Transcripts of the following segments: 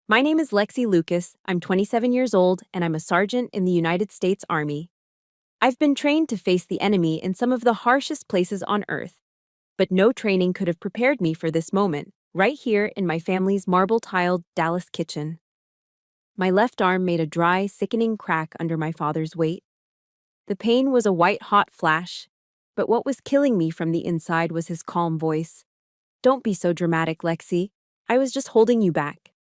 My name is Lexi Lucas. I'm 27 years old, and I'm a sergeant in the United States Army. I've been trained to face the enemy in some of the harshest places on Earth, but no training could have prepared me for this moment, right here in my family's marble-tiled Dallas kitchen. My left arm made a dry, sickening crack under my father's weight. The pain was a white-hot flash, but what was killing me from the inside was his calm voice. "Don't be so dramatic, Lexi. I was just holding you back."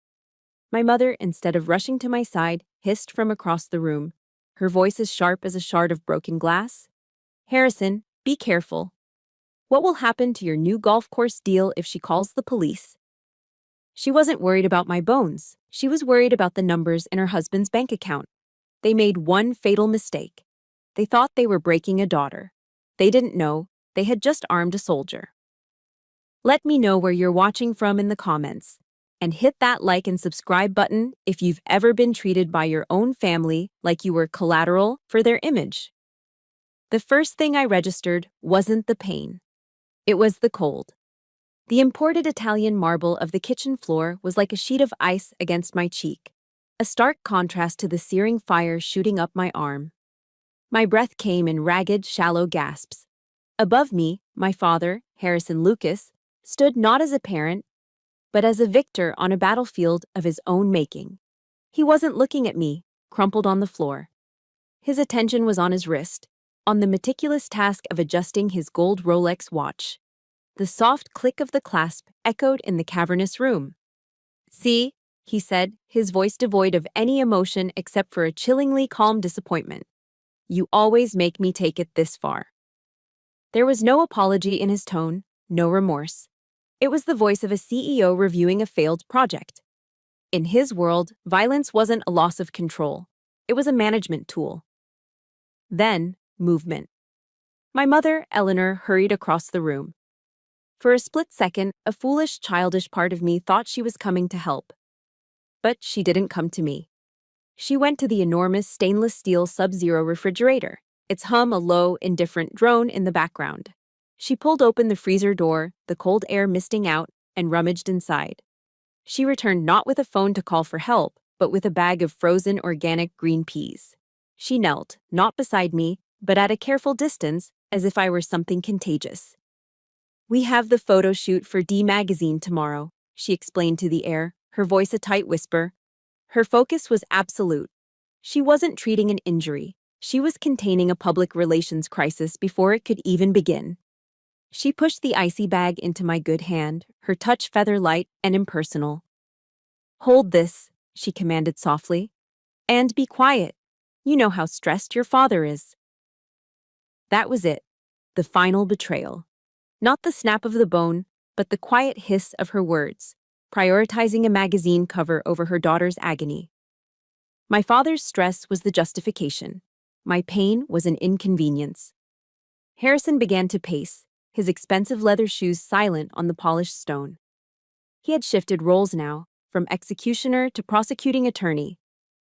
My mother, instead of rushing to my side, hissed from across the room, her voice as sharp as a shard of broken glass. "Harrison, be careful. What will happen to your new golf course deal if she calls the police?" She wasn't worried about my bones. She was worried about the numbers in her husband's bank account. They made one fatal mistake. They thought they were breaking a daughter. They didn't know they had just armed a soldier. Let me know where you're watching from in the comments. And hit that like and subscribe button if you've ever been treated by your own family like you were collateral for their image. The first thing I registered wasn't the pain. It was the cold. The imported Italian marble of the kitchen floor was like a sheet of ice against my cheek, a stark contrast to the searing fire shooting up my arm. My breath came in ragged, shallow gasps. Above me, my father, Harrison Lucas, stood not as a parent, but as a victor on a battlefield of his own making. He wasn't looking at me, crumpled on the floor. His attention was on his wrist, on the meticulous task of adjusting his gold Rolex watch. The soft click of the clasp echoed in the cavernous room. "See," he said, his voice devoid of any emotion except for a chillingly calm disappointment. "You always make me take it this far." There was no apology in his tone, no remorse. It was the voice of a CEO reviewing a failed project. In his world, violence wasn't a loss of control. It was a management tool. Then, movement. My mother, Eleanor, hurried across the room. For a split second, a foolish, childish part of me thought she was coming to help. But she didn't come to me. She went to the enormous stainless steel Sub-Zero refrigerator, its hum a low, indifferent drone in the background. She pulled open the freezer door, the cold air misting out, and rummaged inside. She returned not with a phone to call for help, but with a bag of frozen organic green peas. She knelt, not beside me, but at a careful distance, as if I were something contagious. "We have the photo shoot for D Magazine tomorrow," she explained to the air, her voice a tight whisper. Her focus was absolute. She wasn't treating an injury. She was containing a public relations crisis before it could even begin. She pushed the icy bag into my good hand, her touch feather-light and impersonal. "Hold this," she commanded softly. "And be quiet. You know how stressed your father is." That was it, the final betrayal. Not the snap of the bone, but the quiet hiss of her words, prioritizing a magazine cover over her daughter's agony. My father's stress was the justification. My pain was an inconvenience. Harrison began to pace, his expensive leather shoes silent on the polished stone. He had shifted roles now, from executioner to prosecuting attorney.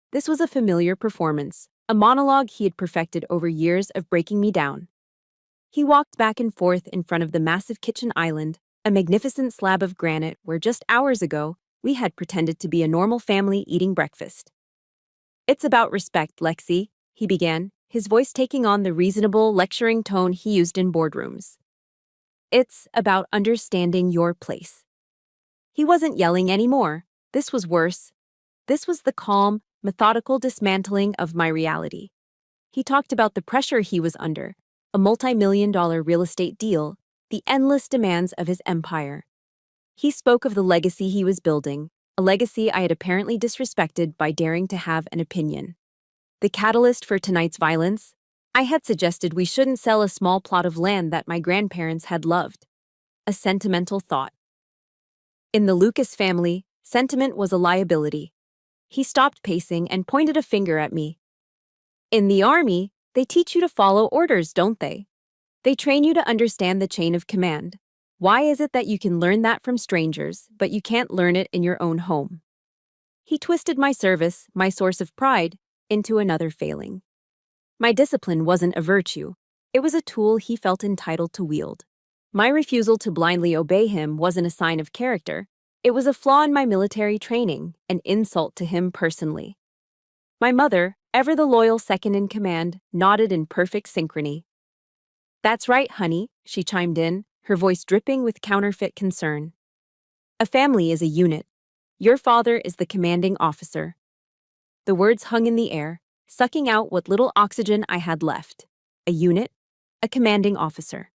This was a familiar performance, a monologue he had perfected over years of breaking me down. He walked back and forth in front of the massive kitchen island, a magnificent slab of granite where just hours ago we had pretended to be a normal family eating breakfast. "It's about respect, Lexi," he began, his voice taking on the reasonable, lecturing tone he used in boardrooms. "It's about understanding your place." He wasn't yelling anymore. This was worse. This was the calm, methodical dismantling of my reality. He talked about the pressure he was under, a multi-million-dollar real estate deal, the endless demands of his empire. He spoke of the legacy he was building, a legacy I had apparently disrespected by daring to have an opinion. The catalyst for tonight's violence? I had suggested we shouldn't sell a small plot of land that my grandparents had loved. A sentimental thought. In the Lucas family, sentiment was a liability. He stopped pacing and pointed a finger at me. "In the Army, they teach you to follow orders, don't they? They train you to understand the chain of command. Why is it that you can learn that from strangers, but you can't learn it in your own home?" He twisted my service, my source of pride, into another failing. My discipline wasn't a virtue. It was a tool he felt entitled to wield. My refusal to blindly obey him wasn't a sign of character. It was a flaw in my military training, an insult to him personally. My mother, ever the loyal second in command, nodded in perfect synchrony. "That's right, honey," she chimed in, her voice dripping with counterfeit concern. "A family is a unit. Your father is the commanding officer." The words hung in the air, sucking out what little oxygen I had left. A unit, a commanding officer.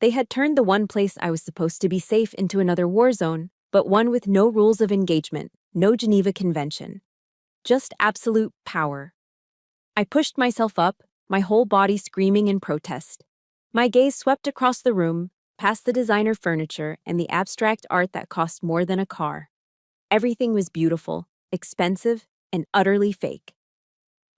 They had turned the one place I was supposed to be safe into another war zone, but one with no rules of engagement, no Geneva Convention. Just absolute power. I pushed myself up, my whole body screaming in protest. My gaze swept across the room, past the designer furniture and the abstract art that cost more than a car. Everything was beautiful, expensive, and utterly fake.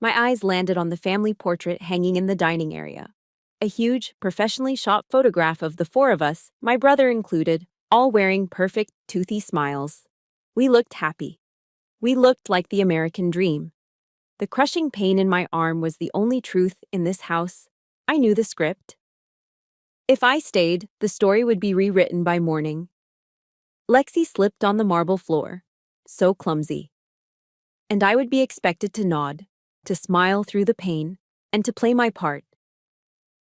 My eyes landed on the family portrait hanging in the dining area. A huge, professionally shot photograph of the four of us, my brother included, all wearing perfect, toothy smiles. We looked happy. We looked like the American dream. The crushing pain in my arm was the only truth in this house. I knew the script. If I stayed, the story would be rewritten by morning. Lexi slipped on the marble floor. So clumsy. And I would be expected to nod, to smile through the pain, and to play my part.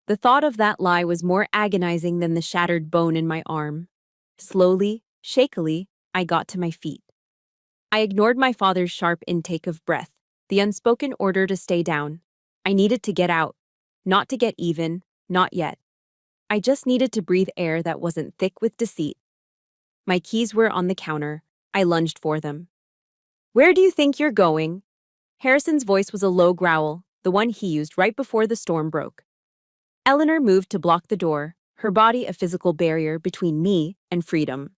The thought of that lie was more agonizing than the shattered bone in my arm. Slowly, shakily, I got to my feet. I ignored my father's sharp intake of breath, the unspoken order to stay down. I needed to get out. Not to get even, not yet. I just needed to breathe air that wasn't thick with deceit. My keys were on the counter. I lunged for them. "Where do you think you're going?" Harrison's voice was a low growl, the one he used right before the storm broke. Eleanor moved to block the door, her body a physical barrier between me and freedom.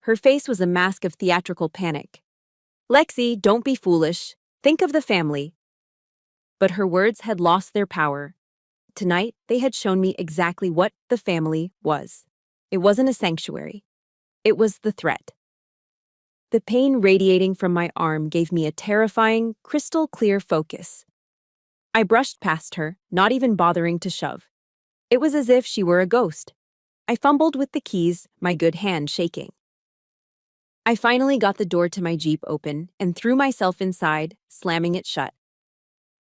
Her face was a mask of theatrical panic. "Lexi, don't be foolish. Think of the family." But her words had lost their power. Tonight, they had shown me exactly what the family was. It wasn't a sanctuary. It was the threat. The pain radiating from my arm gave me a terrifying, crystal-clear focus. I brushed past her, not even bothering to shove. It was as if she were a ghost. I fumbled with the keys, my good hand shaking. I finally got the door to my Jeep open and threw myself inside, slamming it shut.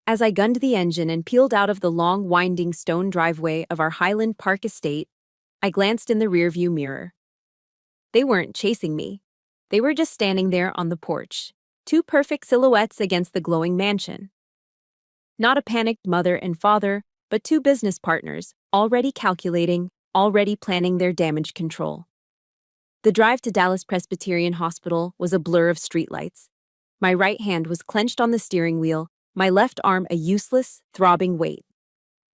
As I gunned the engine and peeled out of the long, winding stone driveway of our Highland Park estate, I glanced in the rearview mirror. They weren't chasing me. They were just standing there on the porch, two perfect silhouettes against the glowing mansion. Not a panicked mother and father, but two business partners, already calculating, already planning their damage control. The drive to Dallas Presbyterian Hospital was a blur of streetlights. My right hand was clenched on the steering wheel, my left arm a useless, throbbing weight.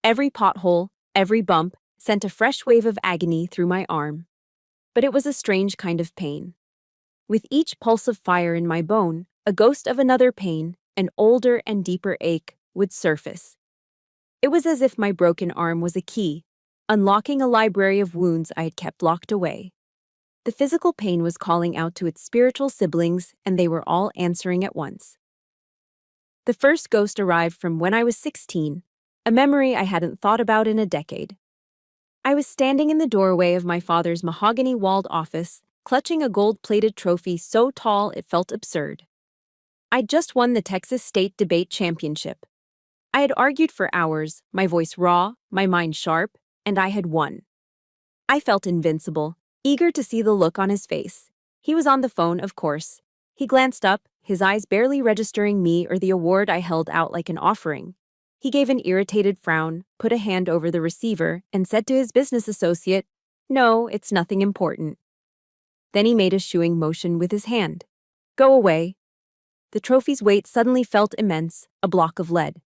Every pothole, every bump, sent a fresh wave of agony through my arm. But it was a strange kind of pain. With each pulse of fire in my bone, a ghost of another pain, an older and deeper ache, would surface. It was as if my broken arm was a key, unlocking a library of wounds I had kept locked away. The physical pain was calling out to its spiritual siblings, and they were all answering at once. The first ghost arrived from when I was 16, a memory I hadn't thought about in a decade. I was standing in the doorway of my father's mahogany-walled office, clutching a gold-plated trophy so tall it felt absurd. I'd just won the Texas State Debate Championship. I had argued for hours, my voice raw, my mind sharp, and I had won. I felt invincible, eager to see the look on his face. He was on the phone, of course. He glanced up, his eyes barely registering me or the award I held out like an offering. He gave an irritated frown, put a hand over the receiver, and said to his business associate, "No, it's nothing important." Then he made a shooing motion with his hand. "Go away." The trophy's weight suddenly felt immense, a block of lead.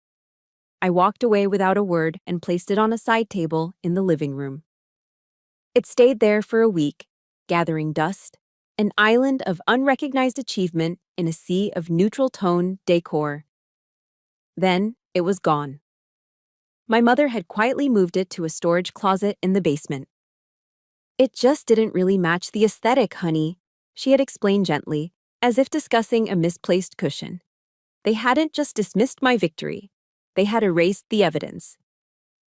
I walked away without a word and placed it on a side table in the living room. It stayed there for a week, gathering dust, an island of unrecognized achievement in a sea of neutral tone decor. Then it was gone. My mother had quietly moved it to a storage closet in the basement. "It just didn't really match the aesthetic, honey," she had explained gently, as if discussing a misplaced cushion. They hadn't just dismissed my victory. They had erased the evidence.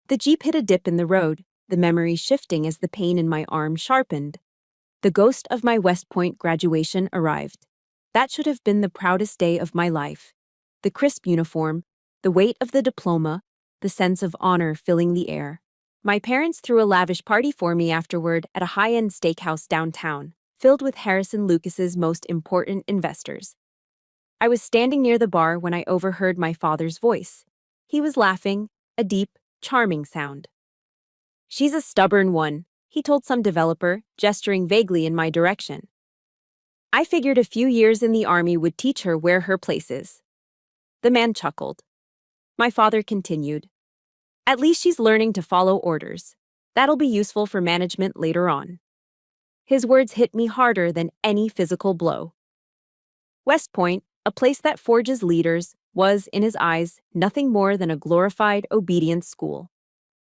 The Jeep hit a dip in the road, the memory shifting as the pain in my arm sharpened. The ghost of my West Point graduation arrived. That should have been the proudest day of my life. The crisp uniform, the weight of the diploma, the sense of honor filling the air. My parents threw a lavish party for me afterward at a high-end steakhouse downtown, filled with Harrison Lucas's most important investors. I was standing near the bar when I overheard my father's voice. He was laughing, a deep, charming sound. "She's a stubborn one," he told some developer, gesturing vaguely in my direction. "I figured a few years in the army would teach her where her place is." The man chuckled. My father continued, "At least she's learning to follow orders. That'll be useful for management later on." His words hit me harder than any physical blow. West Point, a place that forges leaders, was, in his eyes, nothing more than a glorified obedience school.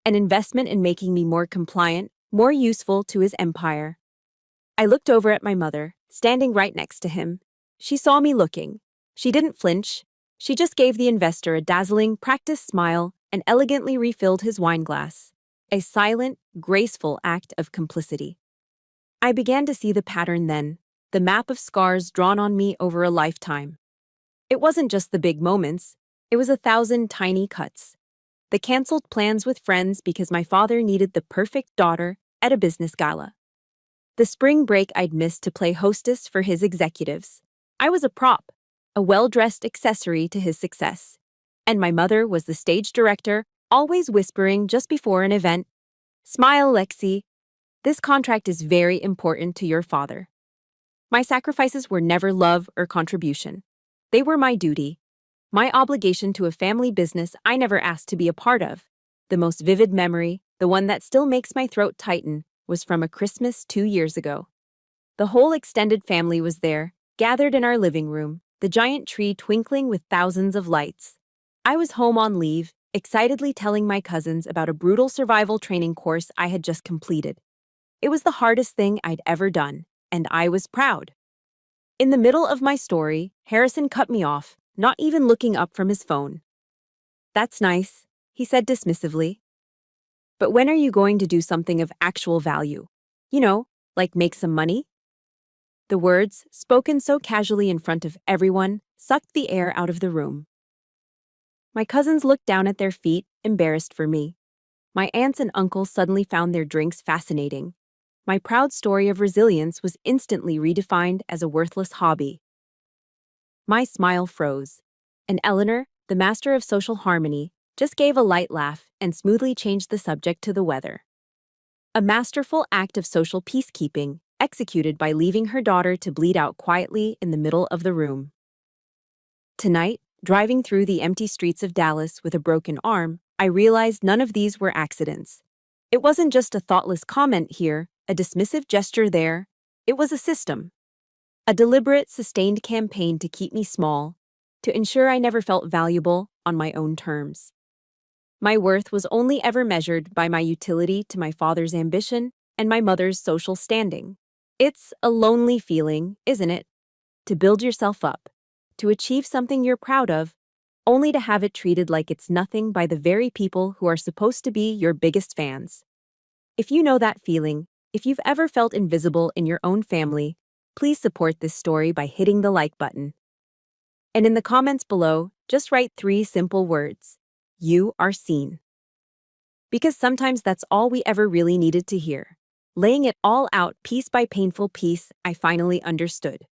An investment in making me more compliant, more useful to his empire. I looked over at my mother, standing right next to him. She saw me looking. She didn't flinch. She just gave the investor a dazzling, practiced smile and elegantly refilled his wine glass. A silent, graceful act of complicity. I began to see the pattern then, the map of scars drawn on me over a lifetime. It wasn't just the big moments, it was 1,000 tiny cuts. The canceled plans with friends because my father needed the perfect daughter at a business gala. The spring break I'd missed to play hostess for his executives. I was a prop, a well-dressed accessory to his success. And my mother was the stage director, always whispering just before an event, "Smile, Lexi. This contract is very important to your father." My sacrifices were never love or contribution. They were my duty, my obligation to a family business I never asked to be a part of. The most vivid memory, the one that still makes my throat tighten, was from a Christmas 2 years ago. The whole extended family was there, gathered in our living room, the giant tree twinkling with thousands of lights. I was home on leave, excitedly telling my cousins about a brutal survival training course I had just completed. It was the hardest thing I'd ever done, and I was proud. In the middle of my story, Harrison cut me off, not even looking up from his phone. "That's nice," he said dismissively. "But when are you going to do something of actual value? You know, like make some money?" The words, spoken so casually in front of everyone, sucked the air out of the room. My cousins looked down at their feet, embarrassed for me. My aunts and uncles suddenly found their drinks fascinating. My proud story of resilience was instantly redefined as a worthless hobby. My smile froze, and Eleanor, the master of social harmony, just gave a light laugh and smoothly changed the subject to the weather. A masterful act of social peacekeeping, executed by leaving her daughter to bleed out quietly in the middle of the room. Tonight, driving through the empty streets of Dallas with a broken arm, I realized none of these were accidents. It wasn't just a thoughtless comment here, a dismissive gesture there. It was a system. A deliberate, sustained campaign to keep me small, to ensure I never felt valuable on my own terms. My worth was only ever measured by my utility to my father's ambition and my mother's social standing. It's a lonely feeling, isn't it? To build yourself up, to achieve something you're proud of, only to have it treated like it's nothing by the very people who are supposed to be your biggest fans. If you know that feeling, if you've ever felt invisible in your own family, please support this story by hitting the like button. And in the comments below, just write 3 simple words. You are seen. Because sometimes that's all we ever really needed to hear. Laying it all out piece by painful piece, I finally understood.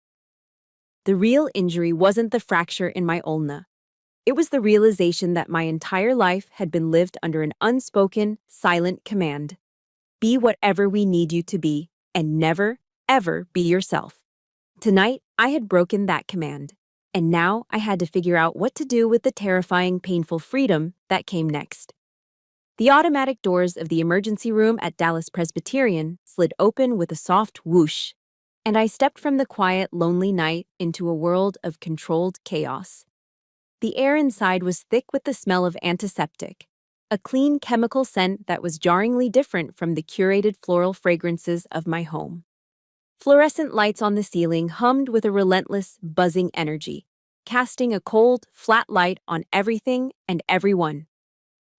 The real injury wasn't the fracture in my ulna. It was the realization that my entire life had been lived under an unspoken, silent command. Be whatever we need you to be, and never, ever be yourself. Tonight, I had broken that command, and now I had to figure out what to do with the terrifying, painful freedom that came next. The automatic doors of the emergency room at Dallas Presbyterian slid open with a soft whoosh, and I stepped from the quiet, lonely night into a world of controlled chaos. The air inside was thick with the smell of antiseptic, a clean chemical scent that was jarringly different from the curated floral fragrances of my home. Fluorescent lights on the ceiling hummed with a relentless, buzzing energy, casting a cold, flat light on everything and everyone.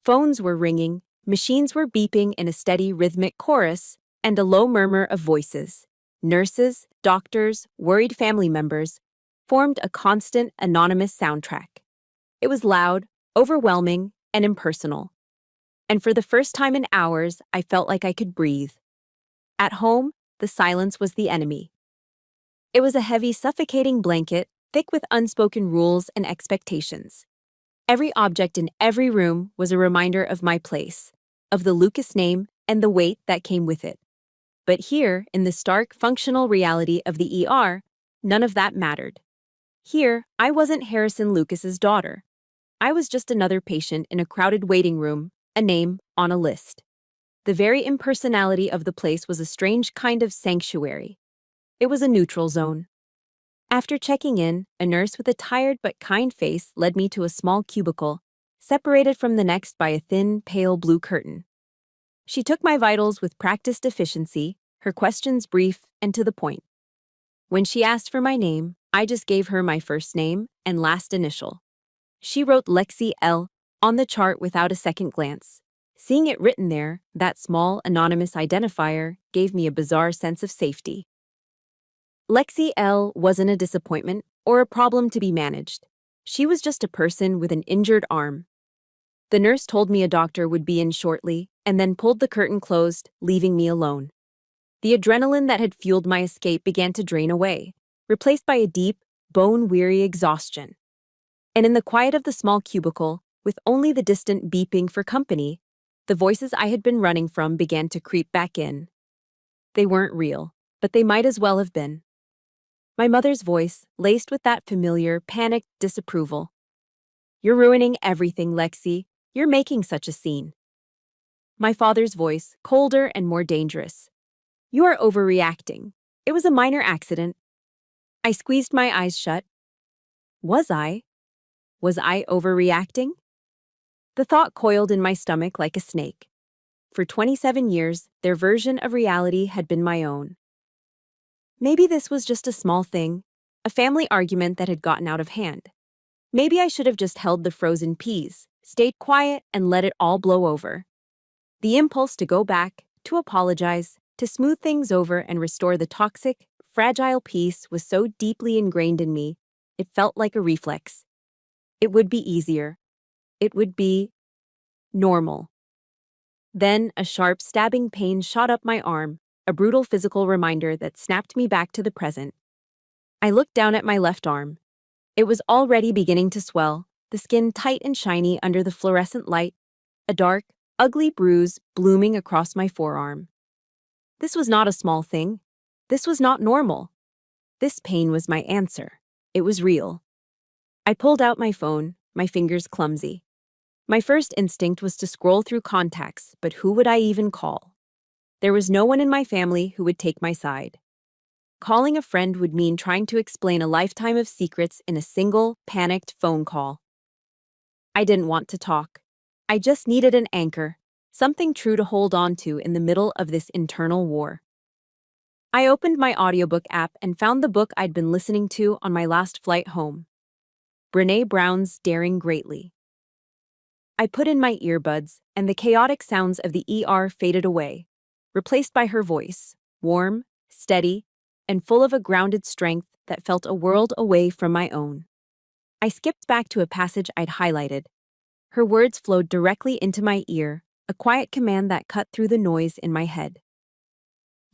Phones were ringing, machines were beeping in a steady, rhythmic chorus, and a low murmur of voices. Nurses, doctors, worried family members formed a constant, anonymous soundtrack. It was loud, overwhelming, and impersonal. And for the first time in hours, I felt like I could breathe. At home, the silence was the enemy. It was a heavy, suffocating blanket, thick with unspoken rules and expectations. Every object in every room was a reminder of my place, of the Lucas name and the weight that came with it. But here, in the stark, functional reality of the ER, none of that mattered. Here, I wasn't Harrison Lucas's daughter. I was just another patient in a crowded waiting room, a name on a list. The very impersonality of the place was a strange kind of sanctuary. It was a neutral zone. After checking in, a nurse with a tired but kind face led me to a small cubicle, separated from the next by a thin, pale blue curtain. She took my vitals with practiced efficiency, her questions brief and to the point. When she asked for my name, I just gave her my first name and last initial. She wrote Lexi L. on the chart without a second glance. Seeing it written there, that small, anonymous identifier gave me a bizarre sense of safety. Lexi L. wasn't a disappointment or a problem to be managed. She was just a person with an injured arm. The nurse told me a doctor would be in shortly and then pulled the curtain closed, leaving me alone. The adrenaline that had fueled my escape began to drain away, replaced by a deep, bone-weary exhaustion. And in the quiet of the small cubicle, with only the distant beeping for company, the voices I had been running from began to creep back in. They weren't real, but they might as well have been. My mother's voice, laced with that familiar, panicked disapproval. "You're ruining everything, Lexi. You're making such a scene." My father's voice, colder and more dangerous. "You are overreacting. It was a minor accident." I squeezed my eyes shut. Was I? Was I overreacting? The thought coiled in my stomach like a snake. For 27 years, their version of reality had been my own. Maybe this was just a small thing, a family argument that had gotten out of hand. Maybe I should have just held the frozen peas, stayed quiet, and let it all blow over. The impulse to go back, to apologize, to smooth things over and restore the toxic, fragile peace was so deeply ingrained in me, it felt like a reflex. It would be easier. It would be normal. Then a sharp, stabbing pain shot up my arm, a brutal physical reminder that snapped me back to the present. I looked down at my left arm. It was already beginning to swell, the skin tight and shiny under the fluorescent light, a dark, ugly bruise blooming across my forearm. This was not a small thing. This was not normal. This pain was my answer. It was real. I pulled out my phone, my fingers clumsy. My first instinct was to scroll through contacts, but who would I even call? There was no one in my family who would take my side. Calling a friend would mean trying to explain a lifetime of secrets in a single, panicked phone call. I didn't want to talk. I just needed an anchor, something true to hold on to in the middle of this internal war. I opened my audiobook app and found the book I'd been listening to on my last flight home. Brené Brown's Daring Greatly. I put in my earbuds, and the chaotic sounds of the ER faded away, replaced by her voice, warm, steady, and full of a grounded strength that felt a world away from my own. I skipped back to a passage I'd highlighted. Her words flowed directly into my ear, a quiet command that cut through the noise in my head.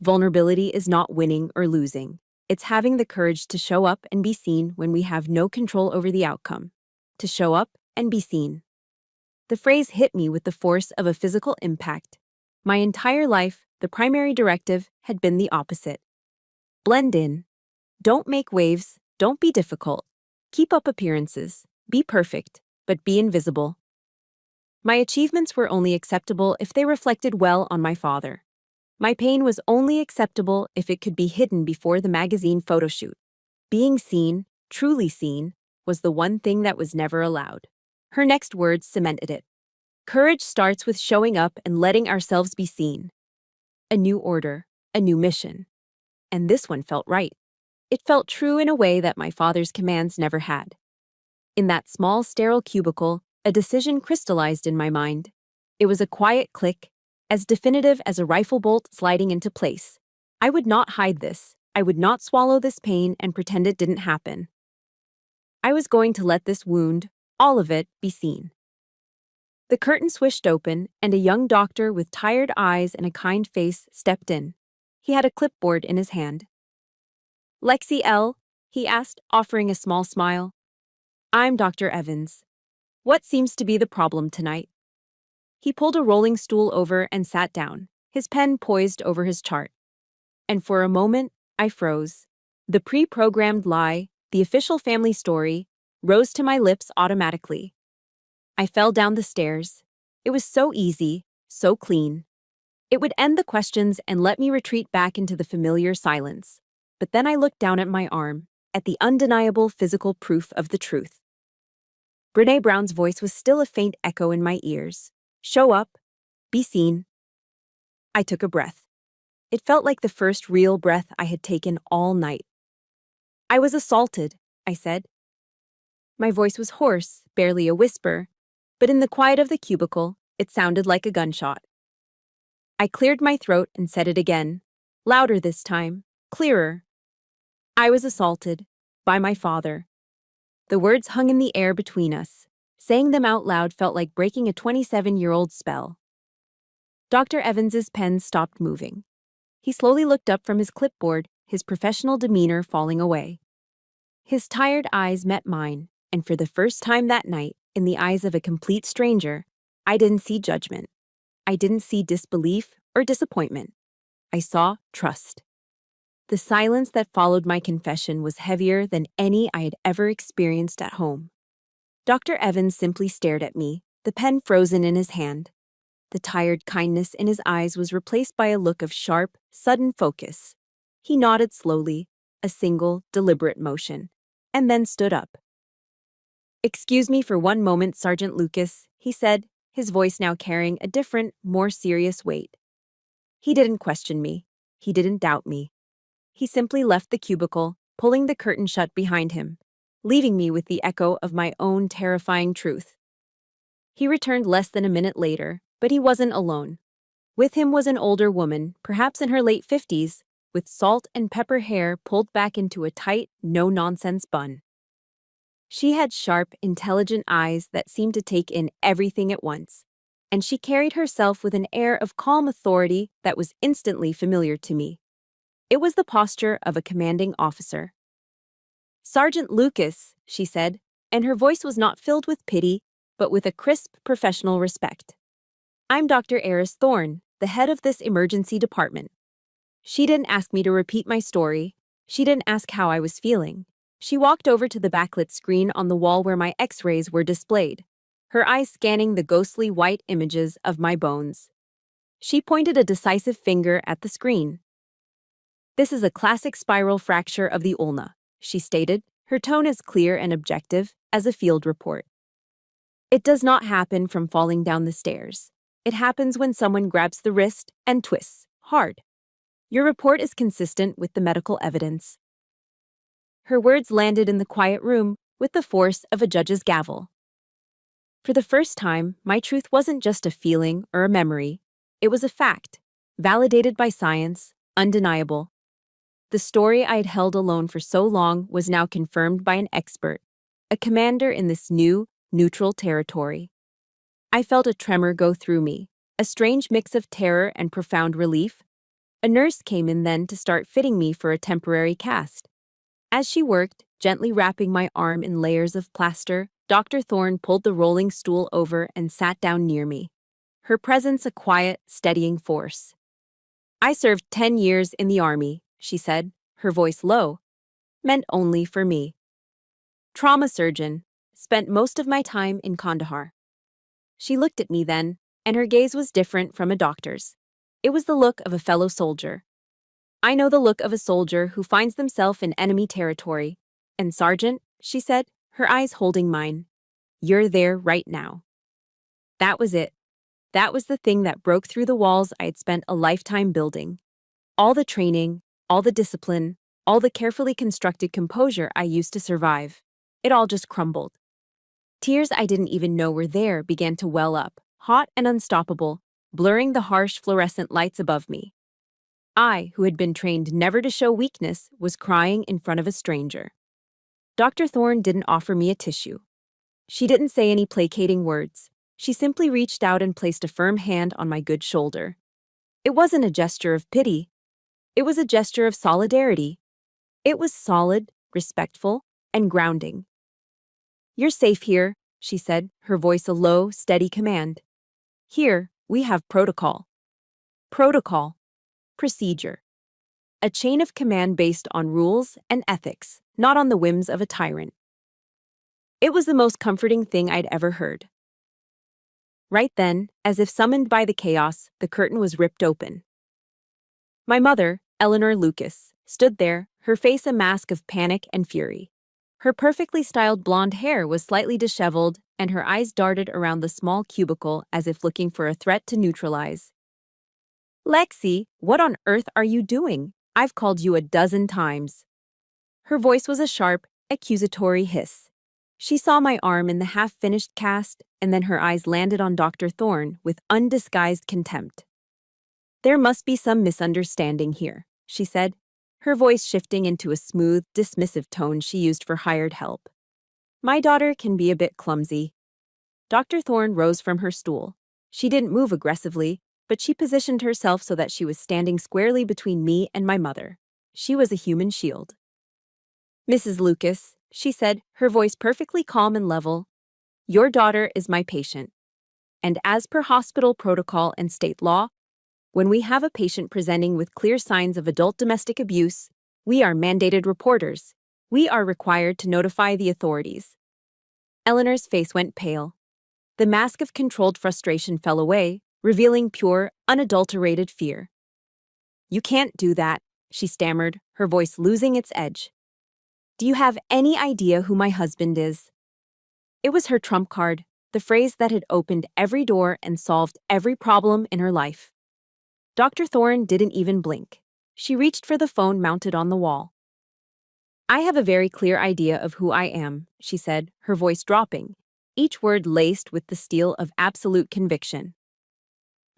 Vulnerability is not winning or losing. It's having the courage to show up and be seen when we have no control over the outcome. To show up and be seen. The phrase hit me with the force of a physical impact. My entire life, the primary directive had been the opposite. Blend in. Don't make waves, don't be difficult. Keep up appearances, be perfect, but be invisible. My achievements were only acceptable if they reflected well on my father. My pain was only acceptable if it could be hidden before the magazine photoshoot. Being seen, truly seen, was the one thing that was never allowed. Her next words cemented it. Courage starts with showing up and letting ourselves be seen. A new order, a new mission. And this one felt right. It felt true in a way that my father's commands never had. In that small, sterile cubicle, a decision crystallized in my mind. It was a quiet click, as definitive as a rifle bolt sliding into place. I would not hide this. I would not swallow this pain and pretend it didn't happen. I was going to let this wound, all of it, be seen. The curtain swished open, and a young doctor with tired eyes and a kind face stepped in. He had a clipboard in his hand. "Lexi L?" he asked, offering a small smile. "I'm Dr. Evans. What seems to be the problem tonight?" He pulled a rolling stool over and sat down, his pen poised over his chart. And for a moment, I froze. The pre-programmed lie, the official family story, rose to my lips automatically. I fell down the stairs. It was so easy, so clean. It would end the questions and let me retreat back into the familiar silence. But then I looked down at my arm, at the undeniable physical proof of the truth. Brené Brown's voice was still a faint echo in my ears. "Show up. Be seen." I took a breath. It felt like the first real breath I had taken all night. "I was assaulted," I said. My voice was hoarse, barely a whisper, but in the quiet of the cubicle, it sounded like a gunshot. I cleared my throat and said it again, louder this time, clearer. "I was assaulted by my father." The words hung in the air between us. Saying them out loud felt like breaking a 27-year-old spell. Dr. Evans's pen stopped moving. He slowly looked up from his clipboard, his professional demeanor falling away. His tired eyes met mine, and for the first time that night, in the eyes of a complete stranger, I didn't see judgment. I didn't see disbelief or disappointment. I saw trust. The silence that followed my confession was heavier than any I had ever experienced at home. Dr. Evans simply stared at me, the pen frozen in his hand. The tired kindness in his eyes was replaced by a look of sharp, sudden focus. He nodded slowly, a single, deliberate motion, and then stood up. "Excuse me for one moment, Sergeant Lucas," he said, his voice now carrying a different, more serious weight. He didn't question me. He didn't doubt me. He simply left the cubicle, pulling the curtain shut behind him, leaving me with the echo of my own terrifying truth. He returned less than a minute later, but he wasn't alone. With him was an older woman, perhaps in her late 50s, with salt and pepper hair pulled back into a tight, no-nonsense bun. She had sharp, intelligent eyes that seemed to take in everything at once, and she carried herself with an air of calm authority that was instantly familiar to me. It was the posture of a commanding officer. "Sergeant Lucas," she said, and her voice was not filled with pity, but with a crisp, professional respect. "I'm Dr. Eris Thorne, the head of this emergency department." She didn't ask me to repeat my story. She didn't ask how I was feeling. She walked over to the backlit screen on the wall where my X-rays were displayed, her eyes scanning the ghostly white images of my bones. She pointed a decisive finger at the screen. "This is a classic spiral fracture of the ulna," she stated, her tone as clear and objective as a field report. "It does not happen from falling down the stairs. It happens when someone grabs the wrist and twists, hard. Your report is consistent with the medical evidence." Her words landed in the quiet room with the force of a judge's gavel. For the first time, my truth wasn't just a feeling or a memory. It was a fact, validated by science, undeniable. The story I had held alone for so long was now confirmed by an expert, a commander in this new, neutral territory. I felt a tremor go through me, a strange mix of terror and profound relief. A nurse came in then to start fitting me for a temporary cast. As she worked, gently wrapping my arm in layers of plaster, Dr. Thorne pulled the rolling stool over and sat down near me, her presence a quiet, steadying force. "I served 10 years in the Army," she said, her voice low, "meant only for me. Trauma surgeon, spent most of my time in Kandahar." She looked at me then, and her gaze was different from a doctor's. It was the look of a fellow soldier. "I know the look of a soldier who finds themselves in enemy territory. And Sergeant," she said, her eyes holding mine, "you're there right now." That was it. That was the thing that broke through the walls I had spent a lifetime building. All the training, all the discipline, all the carefully constructed composure I used to survive. It all just crumbled. Tears I didn't even know were there began to well up, hot and unstoppable, blurring the harsh fluorescent lights above me. I, who had been trained never to show weakness, was crying in front of a stranger. Dr. Thorne didn't offer me a tissue. She didn't say any placating words. She simply reached out and placed a firm hand on my good shoulder. It wasn't a gesture of pity. It was a gesture of solidarity. It was solid, respectful, and grounding. "You're safe here," she said, her voice a low, steady command. "Here, we have protocol. Protocol. Procedure. A chain of command based on rules and ethics, not on the whims of a tyrant." It was the most comforting thing I'd ever heard. Right then, as if summoned by the chaos, the curtain was ripped open. My mother, Eleanor Lucas, stood there, her face a mask of panic and fury. Her perfectly styled blonde hair was slightly disheveled, and her eyes darted around the small cubicle as if looking for a threat to neutralize. "Lexi, what on earth are you doing? I've called you a dozen times." Her voice was a sharp, accusatory hiss. She saw my arm in the half-finished cast, and then her eyes landed on Dr. Thorne with undisguised contempt. "There must be some misunderstanding here," she said, her voice shifting into a smooth, dismissive tone she used for hired help. "My daughter can be a bit clumsy." Dr. Thorne rose from her stool. She didn't move aggressively, but she positioned herself so that she was standing squarely between me and my mother. She was a human shield. "Mrs. Lucas," she said, her voice perfectly calm and level, "your daughter is my patient. And as per hospital protocol and state law, when we have a patient presenting with clear signs of adult domestic abuse, we are mandated reporters. We are required to notify the authorities." Eleanor's face went pale. The mask of controlled frustration fell away, revealing pure, unadulterated fear. "You can't do that," she stammered, her voice losing its edge. "Do you have any idea who my husband is?" It was her trump card, the phrase that had opened every door and solved every problem in her life. Dr. Thorne didn't even blink. She reached for the phone mounted on the wall. "I have a very clear idea of who I am," she said, her voice dropping, each word laced with the steel of absolute conviction.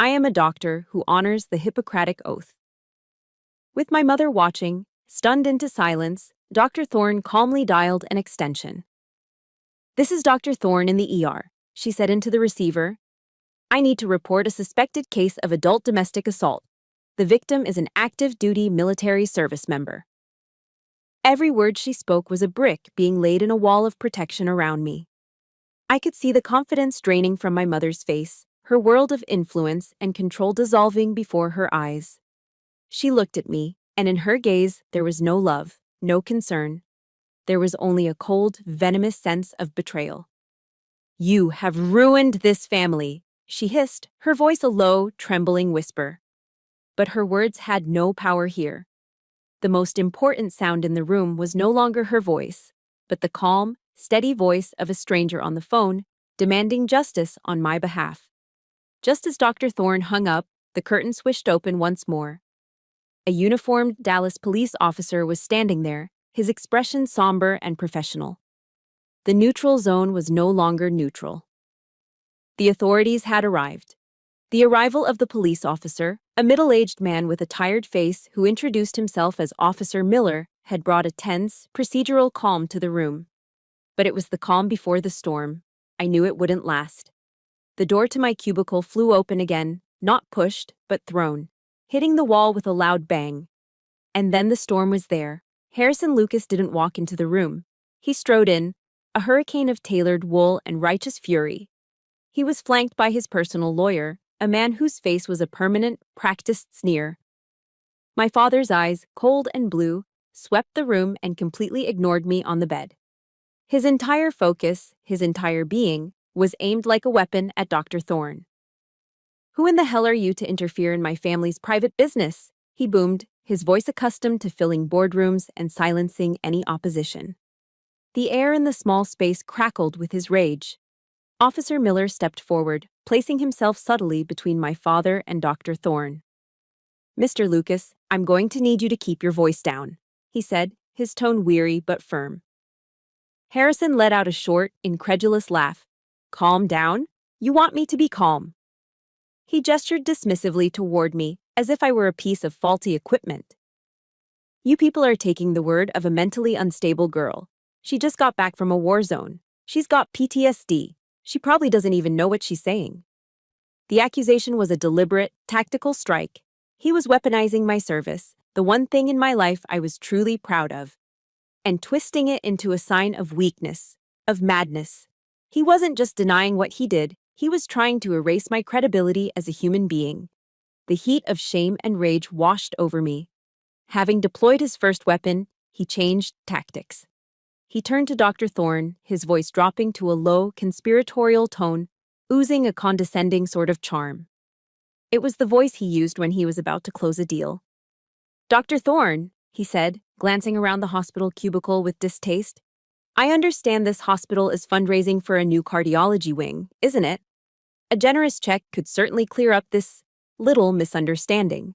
"I am a doctor who honors the Hippocratic Oath." With my mother watching, stunned into silence, Dr. Thorne calmly dialed an extension. "This is Dr. Thorne in the ER," she said into the receiver. "I need to report a suspected case of adult domestic assault. The victim is an active duty military service member." Every word she spoke was a brick being laid in a wall of protection around me. I could see the confidence draining from my mother's face, her world of influence and control dissolving before her eyes. She looked at me, and in her gaze there was no love, no concern. There was only a cold, venomous sense of betrayal. "You have ruined this family," she hissed, her voice a low, trembling whisper. But her words had no power here. The most important sound in the room was no longer her voice, but the calm, steady voice of a stranger on the phone, demanding justice on my behalf. Just as Dr. Thorne hung up, the curtain swished open once more. A uniformed Dallas police officer was standing there, his expression somber and professional. The neutral zone was no longer neutral. The authorities had arrived. The arrival of the police officer, a middle-aged man with a tired face who introduced himself as Officer Miller, had brought a tense, procedural calm to the room. But it was the calm before the storm. I knew it wouldn't last. The door to my cubicle flew open again, not pushed, but thrown, hitting the wall with a loud bang. And then the storm was there. Harrison Lucas didn't walk into the room. He strode in, a hurricane of tailored wool and righteous fury. He was flanked by his personal lawyer, a man whose face was a permanent, practiced sneer. My father's eyes, cold and blue, swept the room and completely ignored me on the bed. His entire focus, his entire being, was aimed like a weapon at Dr. Thorne. "Who in the hell are you to interfere in my family's private business?" he boomed, his voice accustomed to filling boardrooms and silencing any opposition. The air in the small space crackled with his rage. Officer Miller stepped forward, placing himself subtly between my father and Dr. Thorne. "Mr. Lucas, I'm going to need you to keep your voice down," he said, his tone weary but firm. Harrison let out a short, incredulous laugh. "Calm down? You want me to be calm?" He gestured dismissively toward me, as if I were a piece of faulty equipment. You people are taking the word of a mentally unstable girl. She just got back from a war zone. She's got PTSD. She probably doesn't even know what she's saying. The accusation was a deliberate, tactical strike. He was weaponizing my service, the one thing in my life I was truly proud of, and twisting it into a sign of weakness, of madness. He wasn't just denying what he did, he was trying to erase my credibility as a human being. The heat of shame and rage washed over me. Having deployed his first weapon, he changed tactics. He turned to Dr. Thorne, his voice dropping to a low, conspiratorial tone, oozing a condescending sort of charm. It was the voice he used when he was about to close a deal. "Dr. Thorne," he said, glancing around the hospital cubicle with distaste, "I understand this hospital is fundraising for a new cardiology wing, isn't it? A generous check could certainly clear up this little misunderstanding."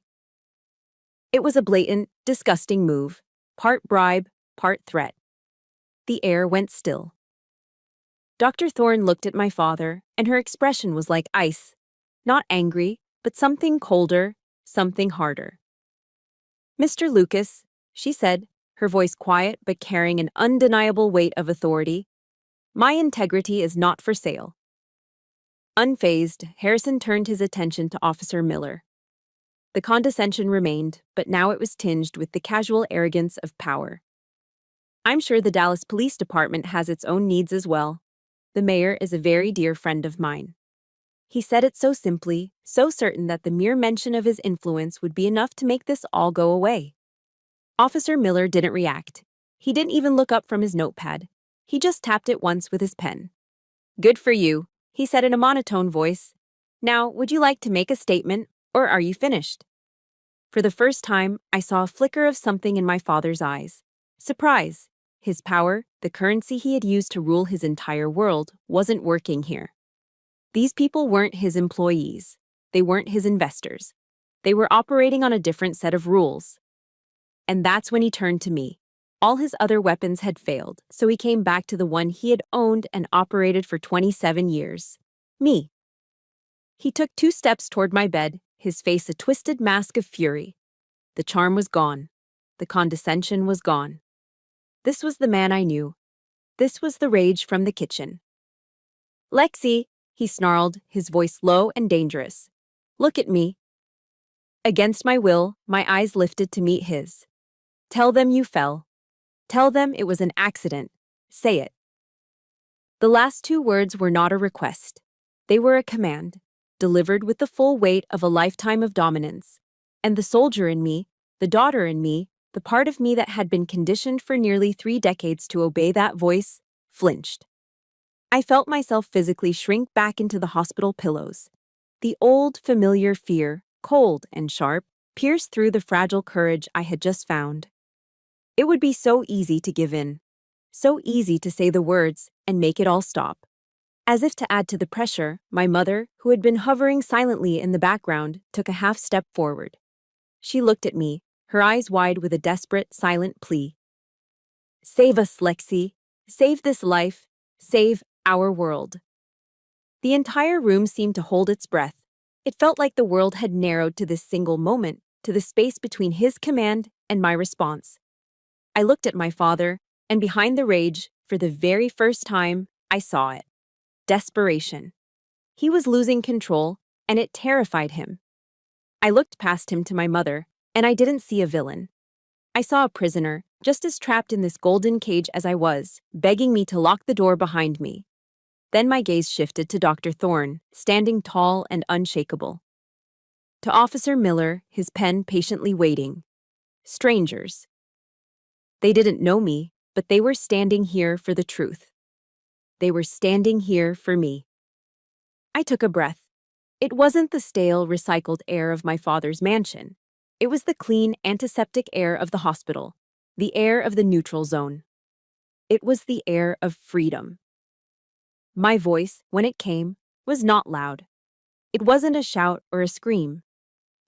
It was a blatant, disgusting move, part bribe, part threat. The air went still. Dr. Thorne looked at my father, and her expression was like ice. Not angry, but something colder, something harder. "Mr. Lucas," she said, her voice quiet but carrying an undeniable weight of authority, "my integrity is not for sale." Unfazed, Harrison turned his attention to Officer Miller. The condescension remained, but now it was tinged with the casual arrogance of power. "I'm sure the Dallas Police Department has its own needs as well. The mayor is a very dear friend of mine." He said it so simply, so certain that the mere mention of his influence would be enough to make this all go away. Officer Miller didn't react. He didn't even look up from his notepad. He just tapped it once with his pen. "Good for you," he said in a monotone voice. "Now, would you like to make a statement, or are you finished?" For the first time, I saw a flicker of something in my father's eyes. Surprise. His power, the currency he had used to rule his entire world, wasn't working here. These people weren't his employees. They weren't his investors. They were operating on a different set of rules. And that's when he turned to me. All his other weapons had failed, so he came back to the one he had owned and operated for 27 years. Me. He took 2 steps toward my bed, his face a twisted mask of fury. The charm was gone. The condescension was gone. This was the man I knew. This was the rage from the kitchen. "Lexi," he snarled, his voice low and dangerous. "Look at me." Against my will, my eyes lifted to meet his. "Tell them you fell. Tell them it was an accident. Say it." The last 2 words were not a request. They were a command, delivered with the full weight of a lifetime of dominance. And the soldier in me, the daughter in me, the part of me that had been conditioned for nearly 3 decades to obey that voice, flinched. I felt myself physically shrink back into the hospital pillows. The old, familiar fear, cold and sharp, pierced through the fragile courage I had just found. It would be so easy to give in. So easy to say the words and make it all stop. As if to add to the pressure, my mother, who had been hovering silently in the background, took a half step forward. She looked at me, her eyes wide with a desperate, silent plea. "Save us, Lexi. Save this life. Save our world." The entire room seemed to hold its breath. It felt like the world had narrowed to this single moment, to the space between his command and my response. I looked at my father, and behind the rage, for the very first time, I saw it. Desperation. He was losing control, and it terrified him. I looked past him to my mother, and I didn't see a villain. I saw a prisoner, just as trapped in this golden cage as I was, begging me to lock the door behind me. Then my gaze shifted to Dr. Thorne, standing tall and unshakable. To Officer Miller, his pen patiently waiting. Strangers. They didn't know me, but they were standing here for the truth. They were standing here for me. I took a breath. It wasn't the stale, recycled air of my father's mansion. It was the clean, antiseptic air of the hospital, the air of the neutral zone. It was the air of freedom. My voice, when it came, was not loud. It wasn't a shout or a scream.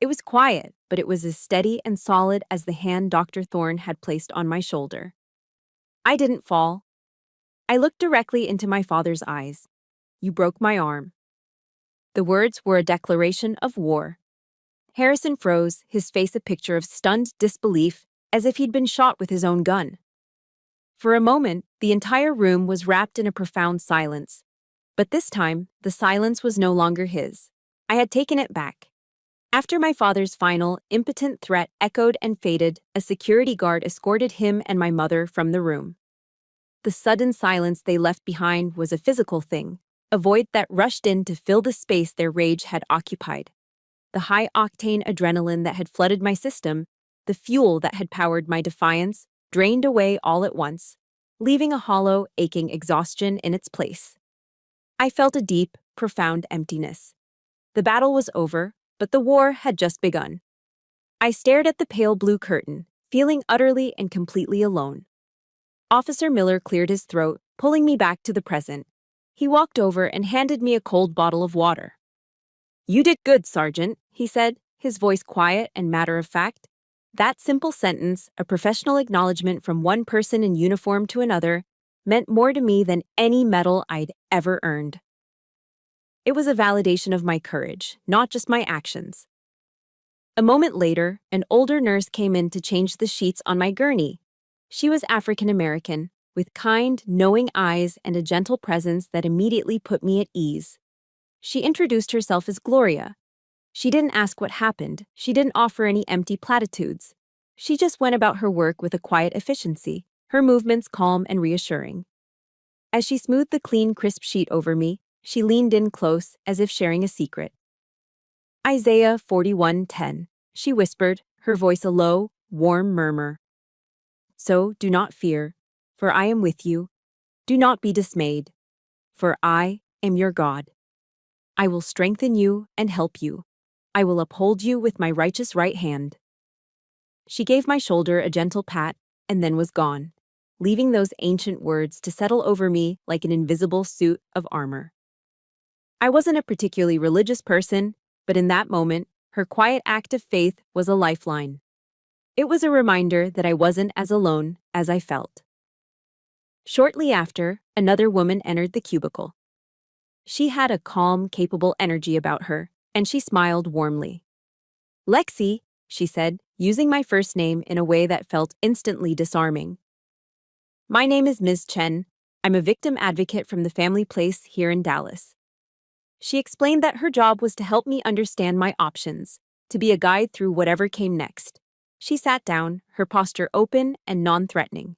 It was quiet, but it was as steady and solid as the hand Dr. Thorne had placed on my shoulder. I didn't fall. I looked directly into my father's eyes. "You broke my arm." The words were a declaration of war. Harrison froze, his face a picture of stunned disbelief, as if he'd been shot with his own gun. For a moment, the entire room was wrapped in a profound silence. But this time, the silence was no longer his. I had taken it back. After my father's final, impotent threat echoed and faded, a security guard escorted him and my mother from the room. The sudden silence they left behind was a physical thing, a void that rushed in to fill the space their rage had occupied. The high-octane adrenaline that had flooded my system, the fuel that had powered my defiance, drained away all at once, leaving a hollow, aching exhaustion in its place. I felt a deep, profound emptiness. The battle was over, but the war had just begun. I stared at the pale blue curtain, feeling utterly and completely alone. Officer Miller cleared his throat, pulling me back to the present. He walked over and handed me a cold bottle of water. "You did good, Sergeant," he said, his voice quiet and matter-of-fact. That simple sentence, a professional acknowledgement from one person in uniform to another, meant more to me than any medal I'd ever earned. It was a validation of my courage, not just my actions. A moment later, an older nurse came in to change the sheets on my gurney. She was African American, with kind, knowing eyes and a gentle presence that immediately put me at ease. She introduced herself as Gloria. She didn't ask what happened. She didn't offer any empty platitudes. She just went about her work with a quiet efficiency, her movements calm and reassuring. As she smoothed the clean, crisp sheet over me, she leaned in close, as if sharing a secret. "Isaiah 41:10, she whispered, her voice a low, warm murmur. "So do not fear, for I am with you. Do not be dismayed, for I am your God. I will strengthen you and help you. I will uphold you with my righteous right hand." She gave my shoulder a gentle pat and then was gone, leaving those ancient words to settle over me like an invisible suit of armor. I wasn't a particularly religious person, but in that moment, her quiet act of faith was a lifeline. It was a reminder that I wasn't as alone as I felt. Shortly after, another woman entered the cubicle. She had a calm, capable energy about her, and she smiled warmly. "Lexi," she said, using my first name in a way that felt instantly disarming. "My name is Ms. Chen. I'm a victim advocate from the family place here in Dallas." She explained that her job was to help me understand my options, to be a guide through whatever came next. She sat down, her posture open and non-threatening.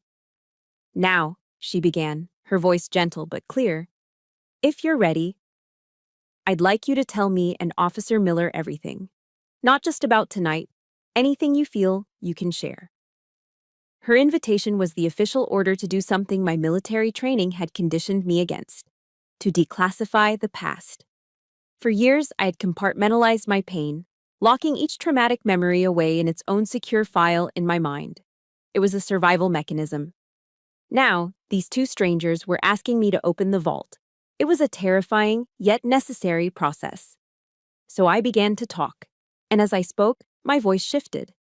"Now," she began, her voice gentle but clear, "if you're ready, I'd like you to tell me and Officer Miller everything. Not just about tonight. Anything you feel, you can share." Her invitation was the official order to do something my military training had conditioned me against: to declassify the past. For years, I had compartmentalized my pain, locking each traumatic memory away in its own secure file in my mind. It was a survival mechanism. Now, these two strangers were asking me to open the vault. It was a terrifying, yet necessary process. So I began to talk, and as I spoke, my voice shifted.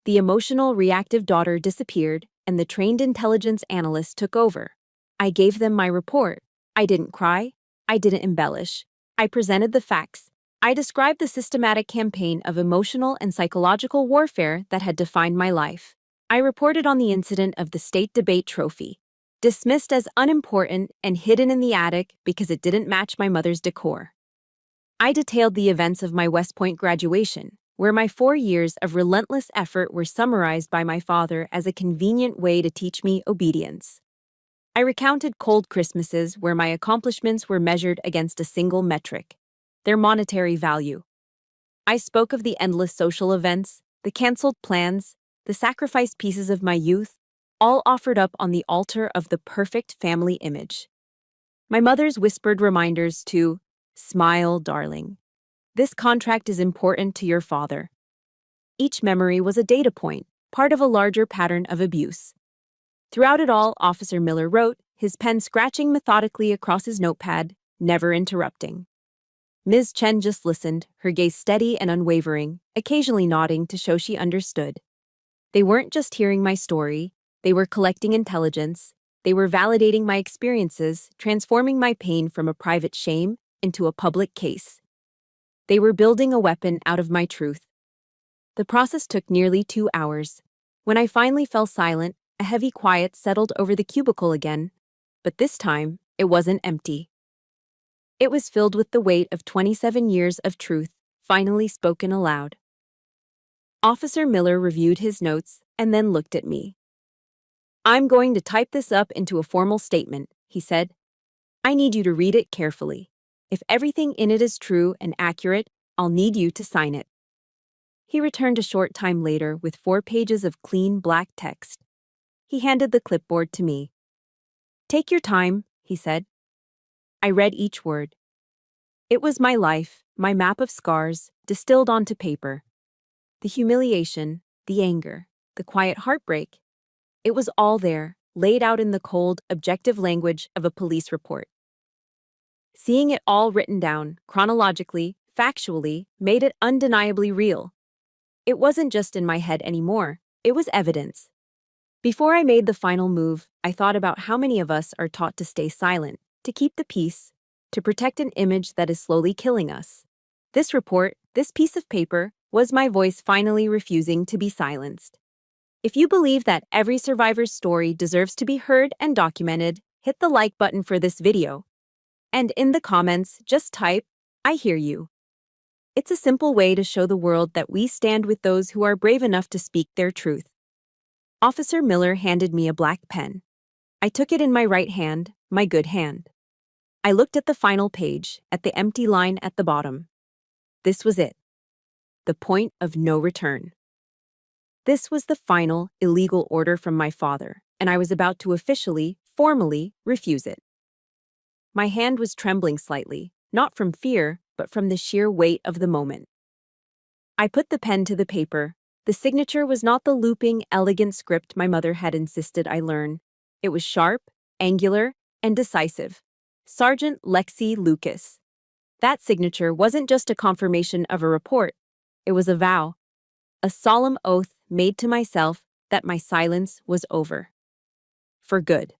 The emotional, reactive daughter disappeared, and the trained intelligence analyst took over. I gave them my report. I didn't cry. I didn't embellish. I presented the facts. I described the systematic campaign of emotional and psychological warfare that had defined my life. I reported on the incident of the state debate trophy, dismissed as unimportant and hidden in the attic because it didn't match my mother's decor. I detailed the events of my West Point graduation, where my 4 years of relentless effort were summarized by my father as a convenient way to teach me obedience. I recounted cold Christmases where my accomplishments were measured against a single metric: their monetary value. I spoke of the endless social events, the canceled plans, the sacrificed pieces of my youth, all offered up on the altar of the perfect family image. My mother's whispered reminders to "Smile, darling. This contract is important to your father." Each memory was a data point, part of a larger pattern of abuse. Throughout it all, Officer Miller wrote, his pen scratching methodically across his notepad, never interrupting. Ms. Chen just listened, her gaze steady and unwavering, occasionally nodding to show she understood. They weren't just hearing my story, they were collecting intelligence, they were validating my experiences, transforming my pain from a private shame into a public case. They were building a weapon out of my truth, The process took nearly 2 hours. When I finally fell silent, a heavy quiet settled over the cubicle again. But this time, it wasn't empty. It was filled with the weight of 27 years of truth, finally spoken aloud. Officer Miller reviewed his notes and then looked at me. "I'm going to type this up into a formal statement," he said. "I need you to read it carefully. If everything in it is true and accurate, I'll need you to sign it." He returned a short time later with 4 pages of clean black text. He handed the clipboard to me. "Take your time," he said. I read each word. It was my life, my map of scars, distilled onto paper. The humiliation, the anger, the quiet heartbreak. It was all there, laid out in the cold, objective language of a police report. Seeing it all written down, chronologically, factually, made it undeniably real. It wasn't just in my head anymore, it was evidence. Before I made the final move, I thought about how many of us are taught to stay silent, to keep the peace, to protect an image that is slowly killing us. This report, this piece of paper, was my voice finally refusing to be silenced. If you believe that every survivor's story deserves to be heard and documented, hit the like button for this video. And in the comments, just type, "I hear you." It's a simple way to show the world that we stand with those who are brave enough to speak their truth. Officer Miller handed me a black pen. I took it in my right hand, my good hand. I looked at the final page, at the empty line at the bottom. This was it. The point of no return. This was the final, illegal order from my father, and I was about to officially, formally, refuse it. My hand was trembling slightly, not from fear, but from the sheer weight of the moment. I put the pen to the paper. The signature was not the looping, elegant script my mother had insisted I learn. It was sharp, angular, and decisive. Sergeant Lexi Lucas. That signature wasn't just a confirmation of a report. It was a vow, a solemn oath made to myself that my silence was over. For good.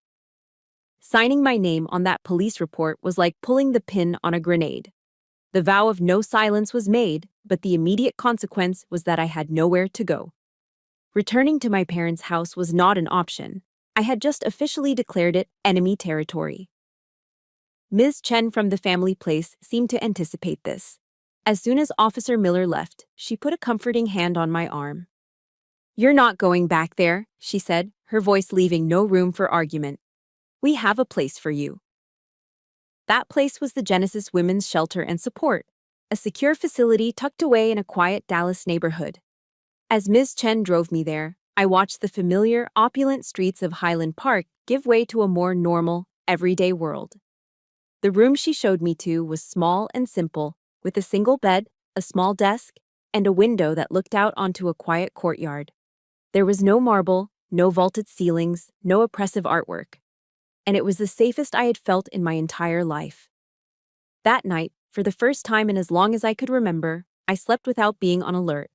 Signing my name on that police report was like pulling the pin on a grenade. The vow of no silence was made, but the immediate consequence was that I had nowhere to go. Returning to my parents' house was not an option. I had just officially declared it enemy territory. Ms. Chen from the family place seemed to anticipate this. As soon as Officer Miller left, she put a comforting hand on my arm. "You're not going back there," she said, her voice leaving no room for argument. "We have a place for you." That place was the Genesis Women's Shelter and Support, a secure facility tucked away in a quiet Dallas neighborhood. As Ms. Chen drove me there, I watched the familiar, opulent streets of Highland Park give way to a more normal, everyday world. The room she showed me to was small and simple, with a single bed, a small desk, and a window that looked out onto a quiet courtyard. There was no marble, no vaulted ceilings, no oppressive artwork. And it was the safest I had felt in my entire life. That night, for the first time in as long as I could remember, I slept without being on alert.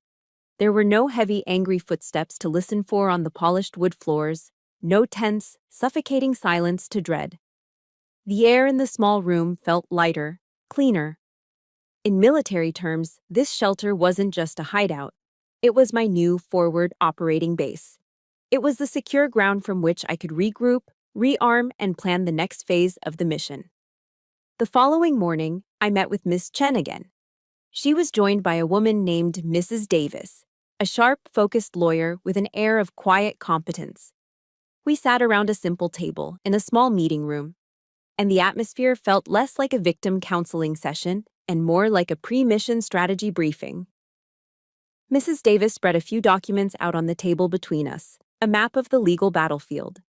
There were no heavy, angry footsteps to listen for on the polished wood floors, no tense, suffocating silence to dread. The air in the small room felt lighter, cleaner. In military terms, this shelter wasn't just a hideout. It was my new forward operating base. It was the secure ground from which I could regroup, rearm, and plan the next phase of the mission. The following morning, I met with Miss Chen again. She was joined by a woman named Mrs. Davis, a sharp, focused lawyer with an air of quiet competence. We sat around a simple table in a small meeting room, and the atmosphere felt less like a victim counseling session and more like a pre-mission strategy briefing. Mrs. Davis spread a few documents out on the table between us, a map of the legal battlefield.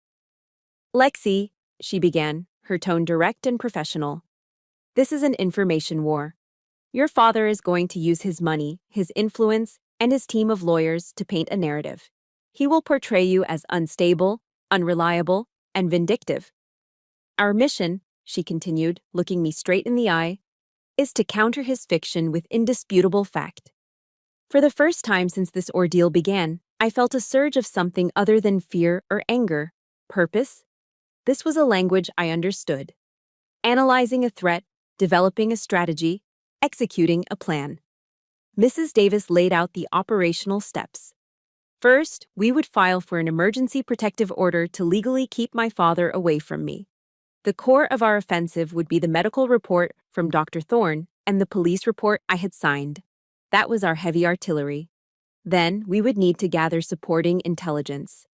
"Lexi," she began, her tone direct and professional. "This is an information war. Your father is going to use his money, his influence, and his team of lawyers to paint a narrative. He will portray you as unstable, unreliable, and vindictive. Our mission," she continued, looking me straight in the eye, "is to counter his fiction with indisputable fact." For the first time since this ordeal began, I felt a surge of something other than fear or anger. Purpose? This was a language I understood. Analyzing a threat, developing a strategy, executing a plan. Mrs. Davis laid out the operational steps. First, we would file for an emergency protective order to legally keep my father away from me. The core of our offensive would be the medical report from Dr. Thorne and the police report I had signed. That was our heavy artillery. Then, we would need to gather supporting intelligence.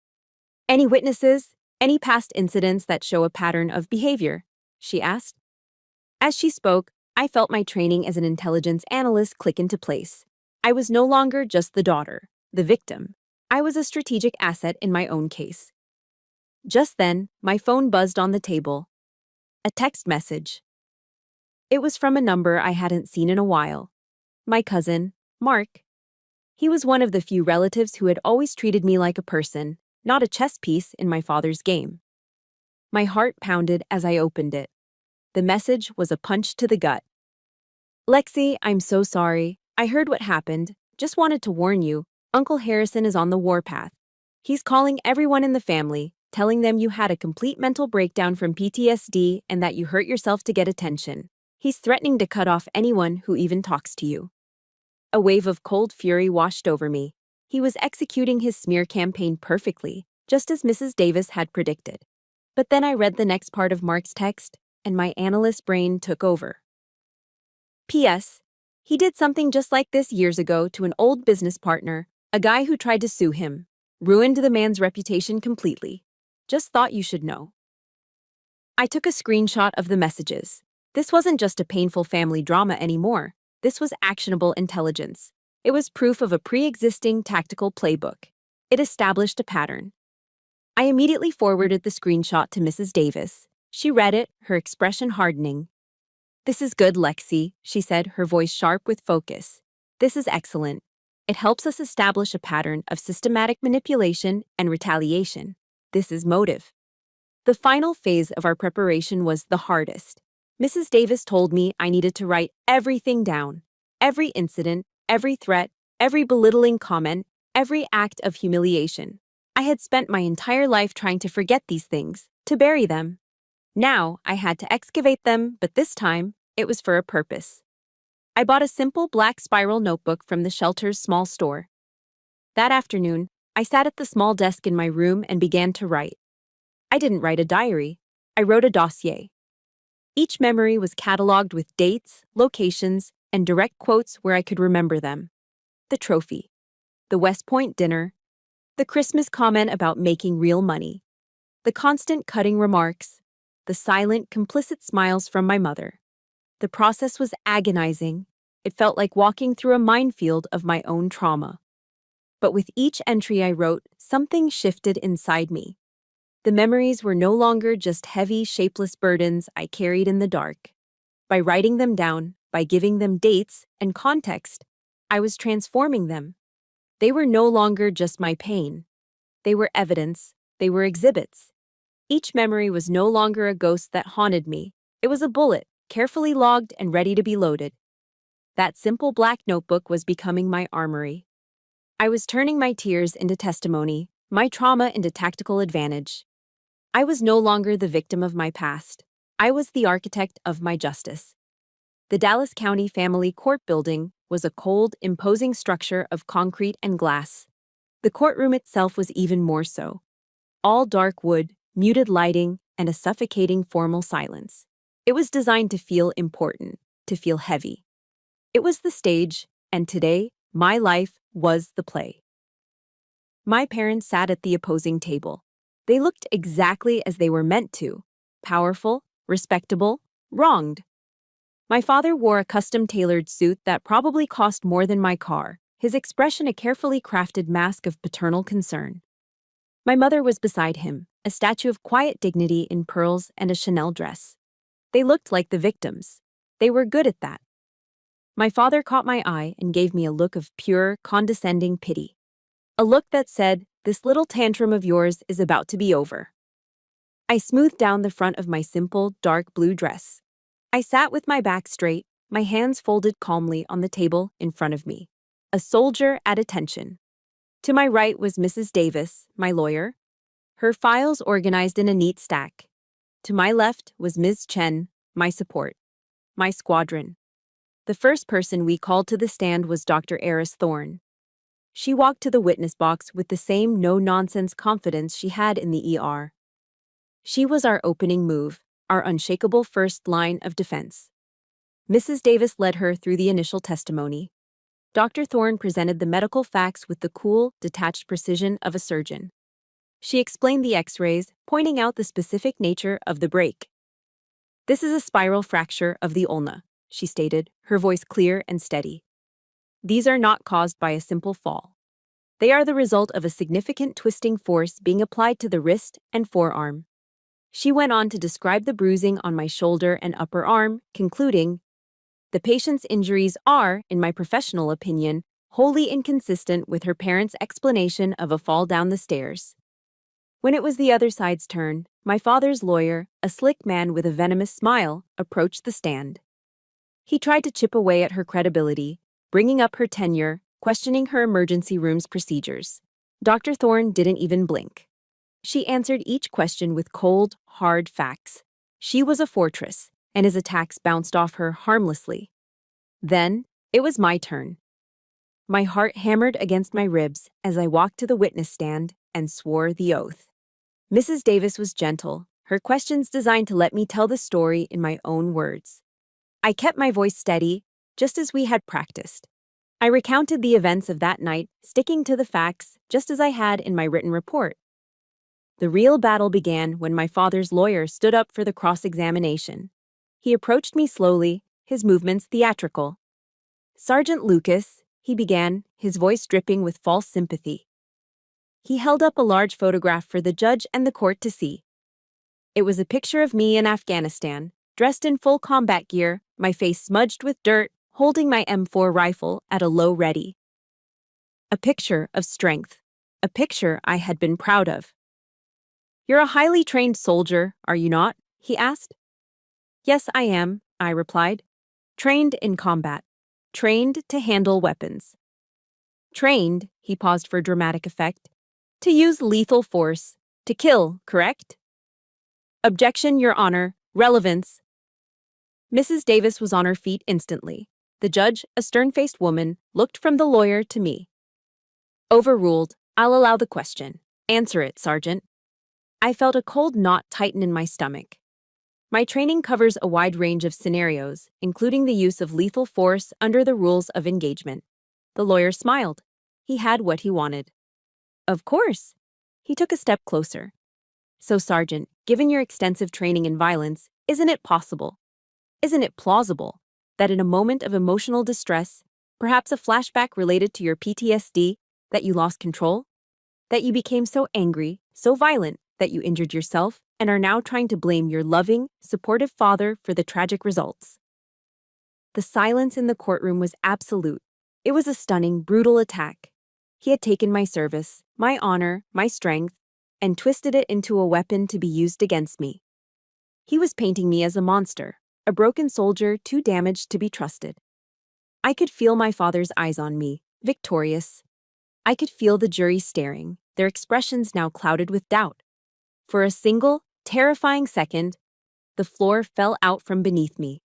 Any witnesses? Any past incidents that show a pattern of behavior? She asked. As she spoke, I felt my training as an intelligence analyst click into place. I was no longer just the daughter, the victim. I was a strategic asset in my own case. Just then, my phone buzzed on the table. A text message. It was from a number I hadn't seen in a while. My cousin, Mark. He was one of the few relatives who had always treated me like a person, not a chess piece in my father's game. My heart pounded as I opened it. The message was a punch to the gut. Lexi, I'm so sorry. I heard what happened. Just wanted to warn you, Uncle Harrison is on the warpath. He's calling everyone in the family, telling them you had a complete mental breakdown from PTSD and that you hurt yourself to get attention. He's threatening to cut off anyone who even talks to you. A wave of cold fury washed over me. He was executing his smear campaign perfectly, just as Mrs. Davis had predicted. But then I read the next part of Mark's text, and my analyst brain took over. P.S. He did something just like this years ago to an old business partner, a guy who tried to sue him. Ruined the man's reputation completely. Just thought you should know. I took a screenshot of the messages. This wasn't just a painful family drama anymore. This was actionable intelligence. It was proof of a pre-existing tactical playbook. It established a pattern. I immediately forwarded the screenshot to Mrs. Davis. She read it, her expression hardening. This is good, Lexi, she said, her voice sharp with focus. This is excellent. It helps us establish a pattern of systematic manipulation and retaliation. This is motive. The final phase of our preparation was the hardest. Mrs. Davis told me I needed to write everything down. Every incident, every threat, every belittling comment, every act of humiliation. I had spent my entire life trying to forget these things, to bury them. Now, I had to excavate them, but this time, it was for a purpose. I bought a simple black spiral notebook from the shelter's small store. That afternoon, I sat at the small desk in my room and began to write. I didn't write a diary. I wrote a dossier. Each memory was cataloged with dates, locations, and direct quotes where I could remember them. The trophy. The West Point dinner. The Christmas comment about making real money. The constant cutting remarks. The silent, complicit smiles from my mother. The process was agonizing. It felt like walking through a minefield of my own trauma. But with each entry I wrote, something shifted inside me. The memories were no longer just heavy, shapeless burdens I carried in the dark. By writing them down, by giving them dates and context, I was transforming them. They were no longer just my pain. They were evidence. They were exhibits. Each memory was no longer a ghost that haunted me. It was a bullet, carefully logged and ready to be loaded. That simple black notebook was becoming my armory. I was turning my tears into testimony, my trauma into tactical advantage. I was no longer the victim of my past. I was the architect of my justice. The Dallas County Family Court Building was a cold, imposing structure of concrete and glass. The courtroom itself was even more so. All dark wood, muted lighting, and a suffocating formal silence. It was designed to feel important, to feel heavy. It was the stage, and today, my life was the play. My parents sat at the opposing table. They looked exactly as they were meant to, powerful, respectable, wronged. My father wore a custom-tailored suit that probably cost more than my car, his expression a carefully crafted mask of paternal concern. My mother was beside him, a statue of quiet dignity in pearls and a Chanel dress. They looked like the victims. They were good at that. My father caught my eye and gave me a look of pure, condescending pity. A look that said, "This little tantrum of yours is about to be over." I smoothed down the front of my simple, dark blue dress. I sat with my back straight, my hands folded calmly on the table in front of me. A soldier at attention. To my right was Mrs. Davis, my lawyer, her files organized in a neat stack. To my left was Ms. Chen, my support, my squadron. The first person we called to the stand was Dr. Eris Thorne. She walked to the witness box with the same no-nonsense confidence she had in the ER. She was our opening move, our unshakable first line of defense. Mrs. Davis led her through the initial testimony. Dr. Thorne presented the medical facts with the cool, detached precision of a surgeon. She explained the x-rays, pointing out the specific nature of the break. "This is a spiral fracture of the ulna," she stated, her voice clear and steady. "These are not caused by a simple fall. They are the result of a significant twisting force being applied to the wrist and forearm." She went on to describe the bruising on my shoulder and upper arm, concluding, "The patient's injuries are, in my professional opinion, wholly inconsistent with her parents' explanation of a fall down the stairs." When it was the other side's turn, my father's lawyer, a slick man with a venomous smile, approached the stand. He tried to chip away at her credibility, bringing up her tenure, questioning her emergency room's procedures. Dr. Thorne didn't even blink. She answered each question with cold, hard facts. She was a fortress, and his attacks bounced off her harmlessly. Then, it was my turn. My heart hammered against my ribs as I walked to the witness stand and swore the oath. Mrs. Davis was gentle, her questions designed to let me tell the story in my own words. I kept my voice steady, just as we had practiced. I recounted the events of that night, sticking to the facts, just as I had in my written report. The real battle began when my father's lawyer stood up for the cross-examination. He approached me slowly, his movements theatrical. "Sergeant Lucas," he began, his voice dripping with false sympathy. He held up a large photograph for the judge and the court to see. It was a picture of me in Afghanistan, dressed in full combat gear, my face smudged with dirt, holding my M4 rifle at a low ready. A picture of strength, a picture I had been proud of. "You're a highly trained soldier, are you not?" he asked. "Yes, I am," I replied. "Trained in combat. Trained to handle weapons. Trained," he paused for dramatic effect, "to use lethal force. To kill, correct?" "Objection, Your Honor. Relevance." Mrs. Davis was on her feet instantly. The judge, a stern-faced woman, looked from the lawyer to me. "Overruled. I'll allow the question. Answer it, Sergeant." I felt a cold knot tighten in my stomach. My training covers a wide range of scenarios, including the use of lethal force under the rules of engagement. The lawyer smiled. He had what he wanted. "Of course." He took a step closer. "So, Sergeant, given your extensive training in violence, isn't it possible, isn't it plausible, that in a moment of emotional distress, perhaps a flashback related to your PTSD, that you lost control? That you became so angry, so violent, that you injured yourself and are now trying to blame your loving, supportive father for the tragic results?" The silence in the courtroom was absolute. It was a stunning, brutal attack. He had taken my service, my honor, my strength, and twisted it into a weapon to be used against me. He was painting me as a monster, a broken soldier too damaged to be trusted. I could feel my father's eyes on me, victorious. I could feel the jury staring, their expressions now clouded with doubt. For a single, terrifying second, the floor fell out from beneath me.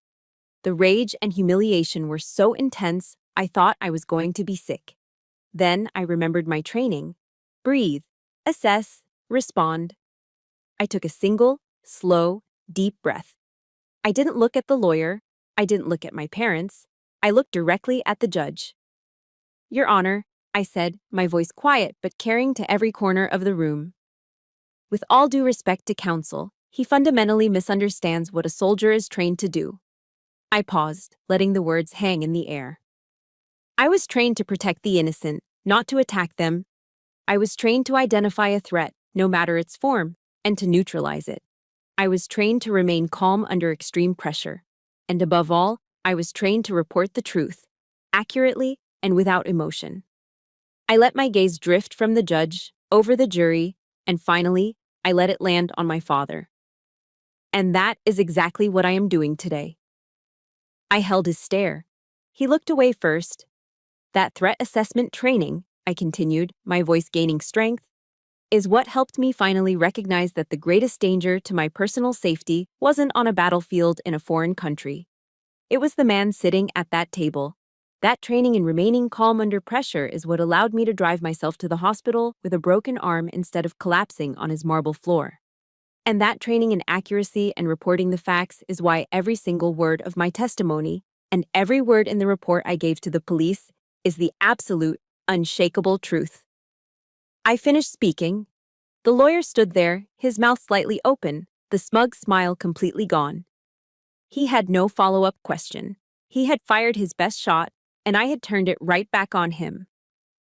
The rage and humiliation were so intense, I thought I was going to be sick. Then I remembered my training. Breathe, assess, respond. I took a single, slow, deep breath. I didn't look at the lawyer. I didn't look at my parents. I looked directly at the judge. "Your Honor," I said, my voice quiet but carrying to every corner of the room. "With all due respect to counsel, he fundamentally misunderstands what a soldier is trained to do." I paused, letting the words hang in the air. "I was trained to protect the innocent, not to attack them. I was trained to identify a threat, no matter its form, and to neutralize it. I was trained to remain calm under extreme pressure. And above all, I was trained to report the truth, accurately and without emotion." I let my gaze drift from the judge, over the jury, and finally, I let it land on my father. And that is exactly what I am doing today. I held his stare. He looked away first. "That threat assessment training," I continued, my voice gaining strength, "is what helped me finally recognize that the greatest danger to my personal safety wasn't on a battlefield in a foreign country. It was the man sitting at that table. That training in remaining calm under pressure is what allowed me to drive myself to the hospital with a broken arm instead of collapsing on his marble floor. And that training in accuracy and reporting the facts is why every single word of my testimony and every word in the report I gave to the police is the absolute, unshakable truth. I finished speaking. The lawyer stood there, his mouth slightly open, the smug smile completely gone. He had no follow-up question. He had fired his best shot, and I had turned it right back on him.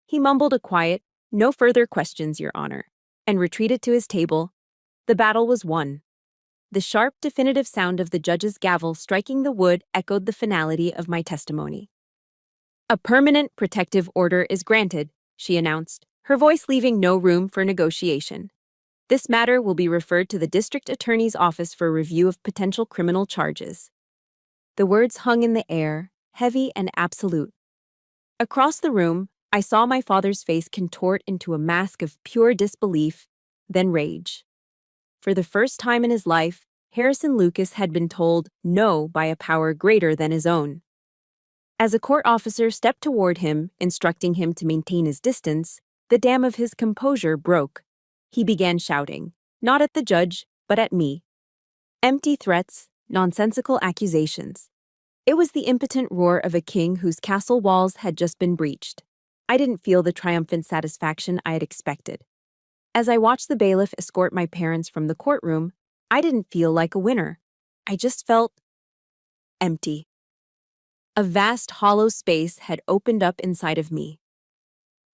He mumbled a quiet, "No further questions, Your Honor," and retreated to his table. The battle was won. The sharp, definitive sound of the judge's gavel striking the wood echoed the finality of my testimony. "A permanent protective order is granted," she announced, her voice leaving no room for negotiation. "This matter will be referred to the district attorney's office for review of potential criminal charges." The words hung in the air, heavy and absolute. Across the room, I saw my father's face contort into a mask of pure disbelief, then rage. For the first time in his life, Harrison Lucas had been told no by a power greater than his own. As a court officer stepped toward him, instructing him to maintain his distance, the dam of his composure broke. He began shouting, not at the judge, but at me. Empty threats, nonsensical accusations. It was the impotent roar of a king whose castle walls had just been breached. I didn't feel the triumphant satisfaction I had expected. As I watched the bailiff escort my parents from the courtroom, I didn't feel like a winner. I just felt empty. A vast hollow space had opened up inside of me.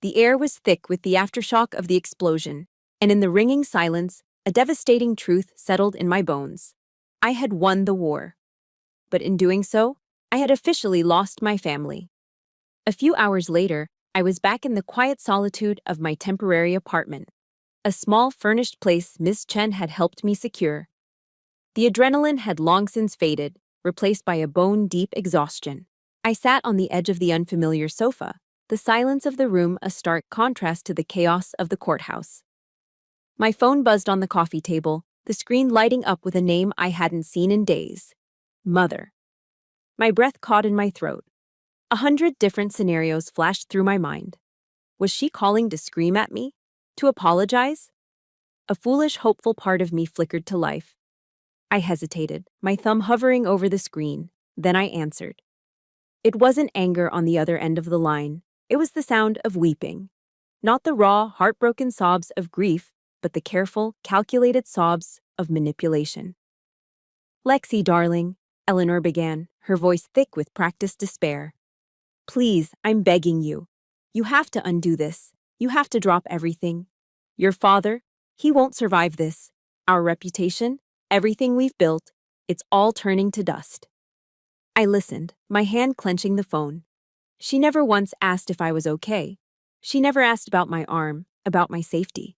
The air was thick with the aftershock of the explosion, and in the ringing silence, a devastating truth settled in my bones. I had won the war. But in doing so, I had officially lost my family. A few hours later, I was back in the quiet solitude of my temporary apartment. A small furnished place Miss Chen had helped me secure. The adrenaline had long since faded, replaced by a bone-deep exhaustion. I sat on the edge of the unfamiliar sofa, the silence of the room a stark contrast to the chaos of the courthouse. My phone buzzed on the coffee table, the screen lighting up with a name I hadn't seen in days. Mother. My breath caught in my throat. 100 different scenarios flashed through my mind. Was she calling to scream at me? To apologize? A foolish, hopeful part of me flickered to life. I hesitated, my thumb hovering over the screen. Then I answered. It wasn't anger on the other end of the line. It was the sound of weeping. Not the raw, heartbroken sobs of grief, but the careful, calculated sobs of manipulation. "Lexi, darling," Eleanor began, her voice thick with practiced despair. "Please, I'm begging you. You have to undo this. You have to drop everything. Your father, he won't survive this. Our reputation, everything we've built, it's all turning to dust." I listened, my hand clenching the phone. She never once asked if I was okay. She never asked about my arm, about my safety.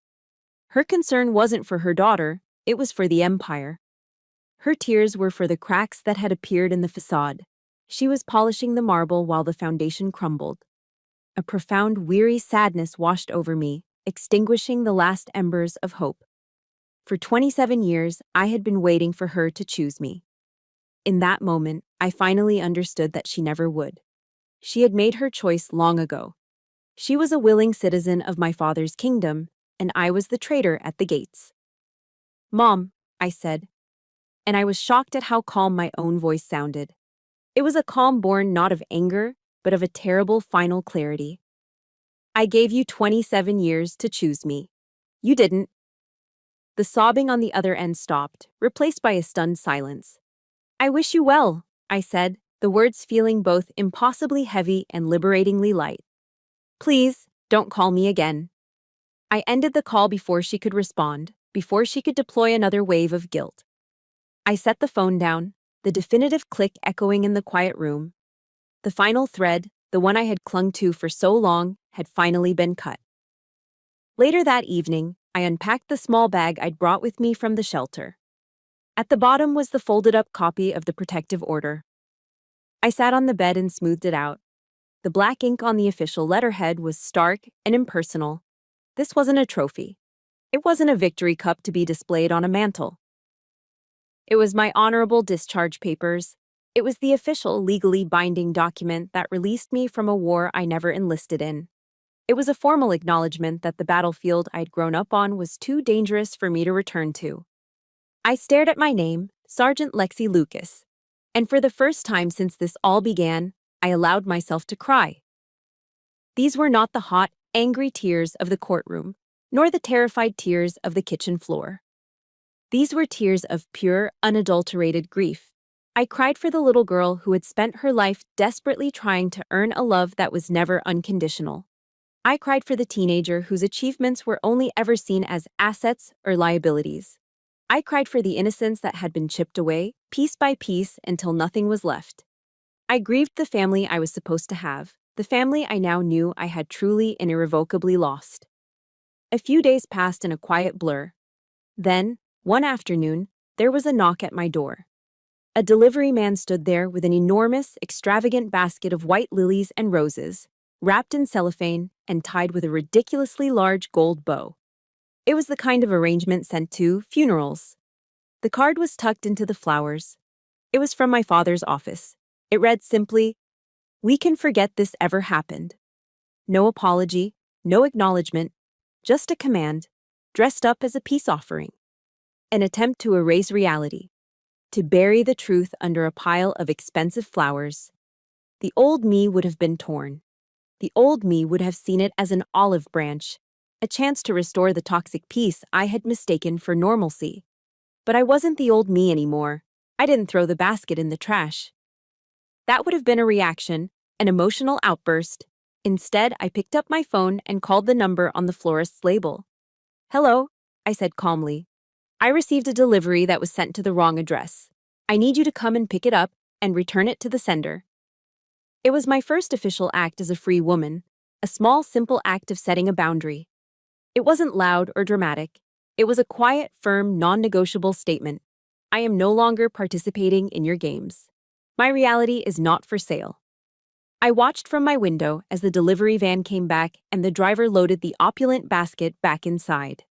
Her concern wasn't for her daughter, it was for the empire. Her tears were for the cracks that had appeared in the facade. She was polishing the marble while the foundation crumbled. A profound, weary sadness washed over me, extinguishing the last embers of hope. For 27 years, I had been waiting for her to choose me. In that moment, I finally understood that she never would. She had made her choice long ago. She was a willing citizen of my father's kingdom, and I was the traitor at the gates. "Mom," I said, and I was shocked at how calm my own voice sounded. It was a calm born not of anger, but of a terrible final clarity. "I gave you 27 years to choose me. You didn't." The sobbing on the other end stopped, replaced by a stunned silence. "I wish you well," I said, the words feeling both impossibly heavy and liberatingly light. "Please, don't call me again." I ended the call before she could respond, before she could deploy another wave of guilt. I set the phone down, the definitive click echoing in the quiet room. The final thread, the one I had clung to for so long, had finally been cut. Later that evening, I unpacked the small bag I'd brought with me from the shelter. At the bottom was the folded-up copy of the protective order. I sat on the bed and smoothed it out. The black ink on the official letterhead was stark and impersonal. This wasn't a trophy. It wasn't a victory cup to be displayed on a mantle. It was my honorable discharge papers, It was the official, legally binding document that released me from a war I never enlisted in. It was a formal acknowledgement that the battlefield I'd grown up on was too dangerous for me to return to. I stared at my name, Sergeant Lexi Lucas, and for the first time since this all began, I allowed myself to cry. These were not the hot, angry tears of the courtroom, nor the terrified tears of the kitchen floor. These were tears of pure, unadulterated grief. I cried for the little girl who had spent her life desperately trying to earn a love that was never unconditional. I cried for the teenager whose achievements were only ever seen as assets or liabilities. I cried for the innocence that had been chipped away, piece by piece, until nothing was left. I grieved the family I was supposed to have, the family I now knew I had truly and irrevocably lost. A few days passed in a quiet blur. Then, one afternoon, there was a knock at my door. A delivery man stood there with an enormous, extravagant basket of white lilies and roses, wrapped in cellophane and tied with a ridiculously large gold bow. It was the kind of arrangement sent to funerals. The card was tucked into the flowers. It was from my father's office. It read simply, "We can forget this ever happened." No apology, no acknowledgement, just a command, dressed up as a peace offering. An attempt to erase reality, to bury the truth under a pile of expensive flowers. The old me would have been torn. The old me would have seen it as an olive branch, a chance to restore the toxic peace I had mistaken for normalcy. But I wasn't the old me anymore. I didn't throw the basket in the trash. That would have been a reaction, an emotional outburst. Instead, I picked up my phone and called the number on the florist's label. "Hello," I said calmly. "I received a delivery that was sent to the wrong address. I need you to come and pick it up and return it to the sender." It was my first official act as a free woman, a small, simple act of setting a boundary. It wasn't loud or dramatic. It was a quiet, firm, non-negotiable statement. I am no longer participating in your games. My reality is not for sale. I watched from my window as the delivery van came back and the driver loaded the opulent basket back inside.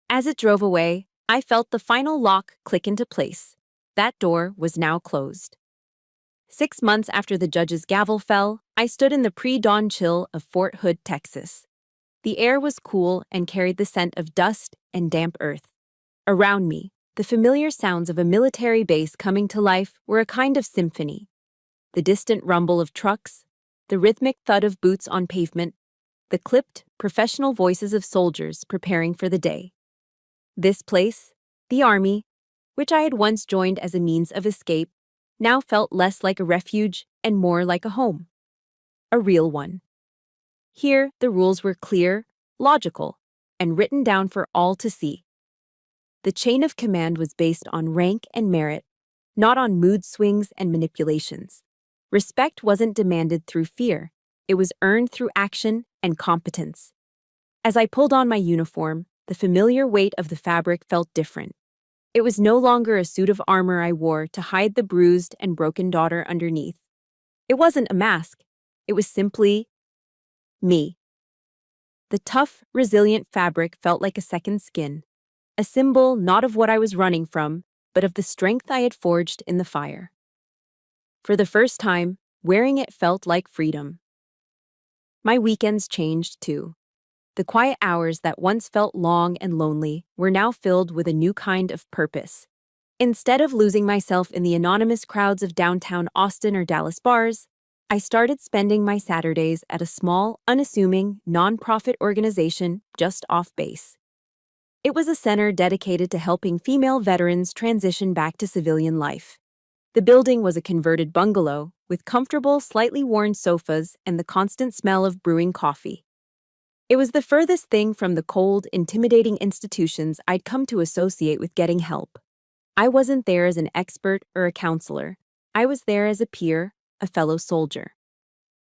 As it drove away, I felt the final lock click into place. That door was now closed. 6 months after the judge's gavel fell, I stood in the pre-dawn chill of Fort Hood, Texas. The air was cool and carried the scent of dust and damp earth. Around me, the familiar sounds of a military base coming to life were a kind of symphony. The distant rumble of trucks, the rhythmic thud of boots on pavement, the clipped, professional voices of soldiers preparing for the day. This place, the Army, which I had once joined as a means of escape, now felt less like a refuge and more like a home. A real one. Here, the rules were clear, logical, and written down for all to see. The chain of command was based on rank and merit, not on mood swings and manipulations. Respect wasn't demanded through fear. It was earned through action and competence. As I pulled on my uniform, the familiar weight of the fabric felt different. It was no longer a suit of armor I wore to hide the bruised and broken daughter underneath. It wasn't a mask. It was simply me. The tough, resilient fabric felt like a second skin, a symbol not of what I was running from, but of the strength I had forged in the fire. For the first time, wearing it felt like freedom. My weekends changed too. The quiet hours that once felt long and lonely were now filled with a new kind of purpose. Instead of losing myself in the anonymous crowds of downtown Austin or Dallas bars, I started spending my Saturdays at a small, unassuming, nonprofit organization just off base. It was a center dedicated to helping female veterans transition back to civilian life. The building was a converted bungalow with comfortable, slightly worn sofas and the constant smell of brewing coffee. It was the furthest thing from the cold, intimidating institutions I'd come to associate with getting help. I wasn't there as an expert or a counselor. I was there as a peer, a fellow soldier.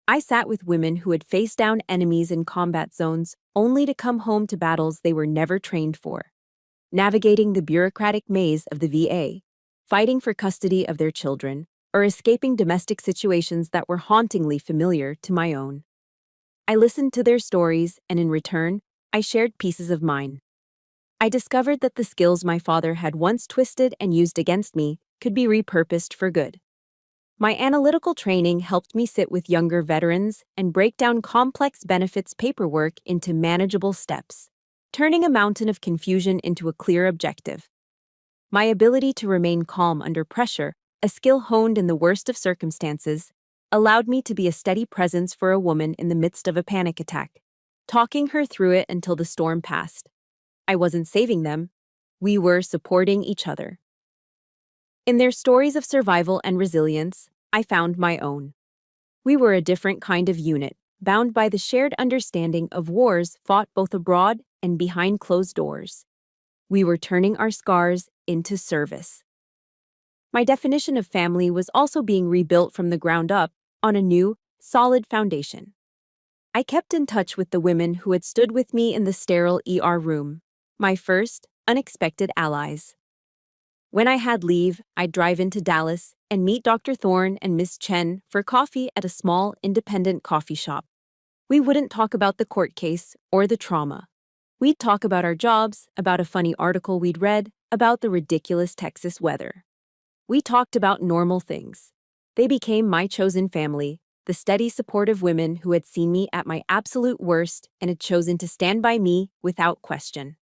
I sat with women who had faced down enemies in combat zones only to come home to battles they were never trained for, navigating the bureaucratic maze of the VA, fighting for custody of their children, or escaping domestic situations that were hauntingly familiar to my own. I listened to their stories, and in return, I shared pieces of mine. I discovered that the skills my father had once twisted and used against me could be repurposed for good. My analytical training helped me sit with younger veterans and break down complex benefits paperwork into manageable steps, turning a mountain of confusion into a clear objective. My ability to remain calm under pressure, a skill honed in the worst of circumstances, allowed me to be a steady presence for a woman in the midst of a panic attack, talking her through it until the storm passed. I wasn't saving them, we were supporting each other. In their stories of survival and resilience, I found my own. We were a different kind of unit, bound by the shared understanding of wars fought both abroad and behind closed doors. We were turning our scars into service. My definition of family was also being rebuilt from the ground up on a new, solid foundation. I kept in touch with the women who had stood with me in the sterile ER room, my first, unexpected allies. When I had leave, I'd drive into Dallas and meet Dr. Thorne and Miss Chen for coffee at a small, independent coffee shop. We wouldn't talk about the court case or the trauma. We'd talk about our jobs, about a funny article we'd read, about the ridiculous Texas weather. We talked about normal things. They became my chosen family, the steady, supportive women who had seen me at my absolute worst and had chosen to stand by me without question.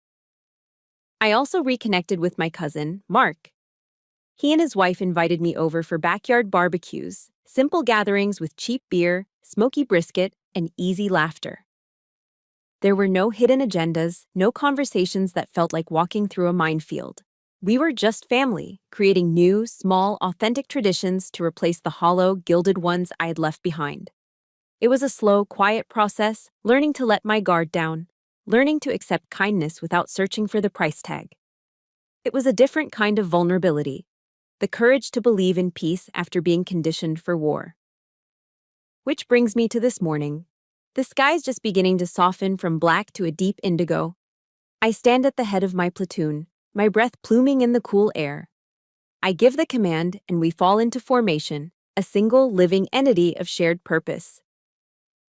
I also reconnected with my cousin, Mark. He and his wife invited me over for backyard barbecues, simple gatherings with cheap beer, smoky brisket, and easy laughter. There were no hidden agendas, no conversations that felt like walking through a minefield. We were just family, creating new, small, authentic traditions to replace the hollow, gilded ones I had left behind. It was a slow, quiet process, learning to let my guard down, learning to accept kindness without searching for the price tag. It was a different kind of vulnerability, the courage to believe in peace after being conditioned for war. Which brings me to this morning. The sky's just beginning to soften from black to a deep indigo. I stand at the head of my platoon, my breath pluming in the cool air. I give the command and we fall into formation, a single living entity of shared purpose.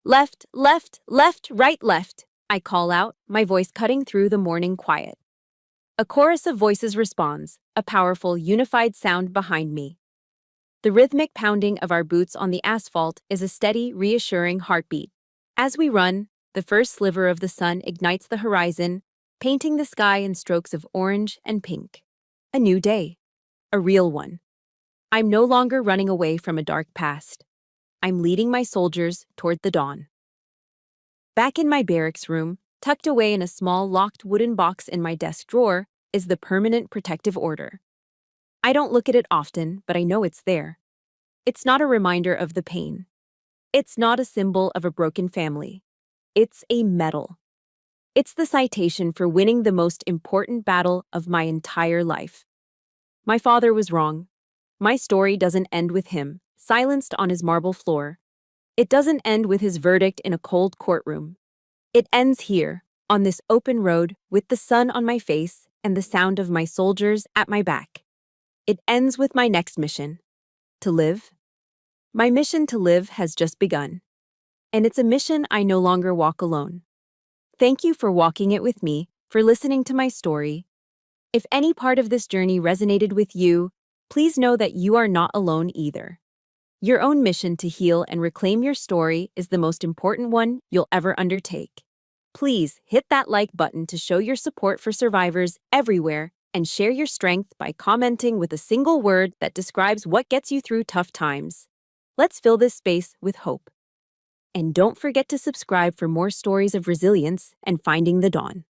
Left, left, left, right, left, I call out, my voice cutting through the morning quiet. A chorus of voices responds, a powerful, unified sound behind me. The rhythmic pounding of our boots on the asphalt is a steady, reassuring heartbeat. As we run, the first sliver of the sun ignites the horizon, painting the sky in strokes of orange and pink. A new day. A real one. I'm no longer running away from a dark past. I'm leading my soldiers toward the dawn. Back in my barracks room, tucked away in a small locked wooden box in my desk drawer, is the permanent protective order. I don't look at it often, but I know it's there. It's not a reminder of the pain. It's not a symbol of a broken family. It's a medal. It's the citation for winning the most important battle of my entire life. My father was wrong. My story doesn't end with him, silenced on his marble floor. It doesn't end with his verdict in a cold courtroom. It ends here, on this open road, with the sun on my face and the sound of my soldiers at my back. It ends with my next mission, to live. My mission to live has just begun, and it's a mission I no longer walk alone. Thank you for walking it with me, for listening to my story. If any part of this journey resonated with you, please know that you are not alone either. Your own mission to heal and reclaim your story is the most important one you'll ever undertake. Please hit that like button to show your support for survivors everywhere and share your strength by commenting with a single word that describes what gets you through tough times. Let's fill this space with hope. And don't forget to subscribe for more stories of resilience and finding the dawn.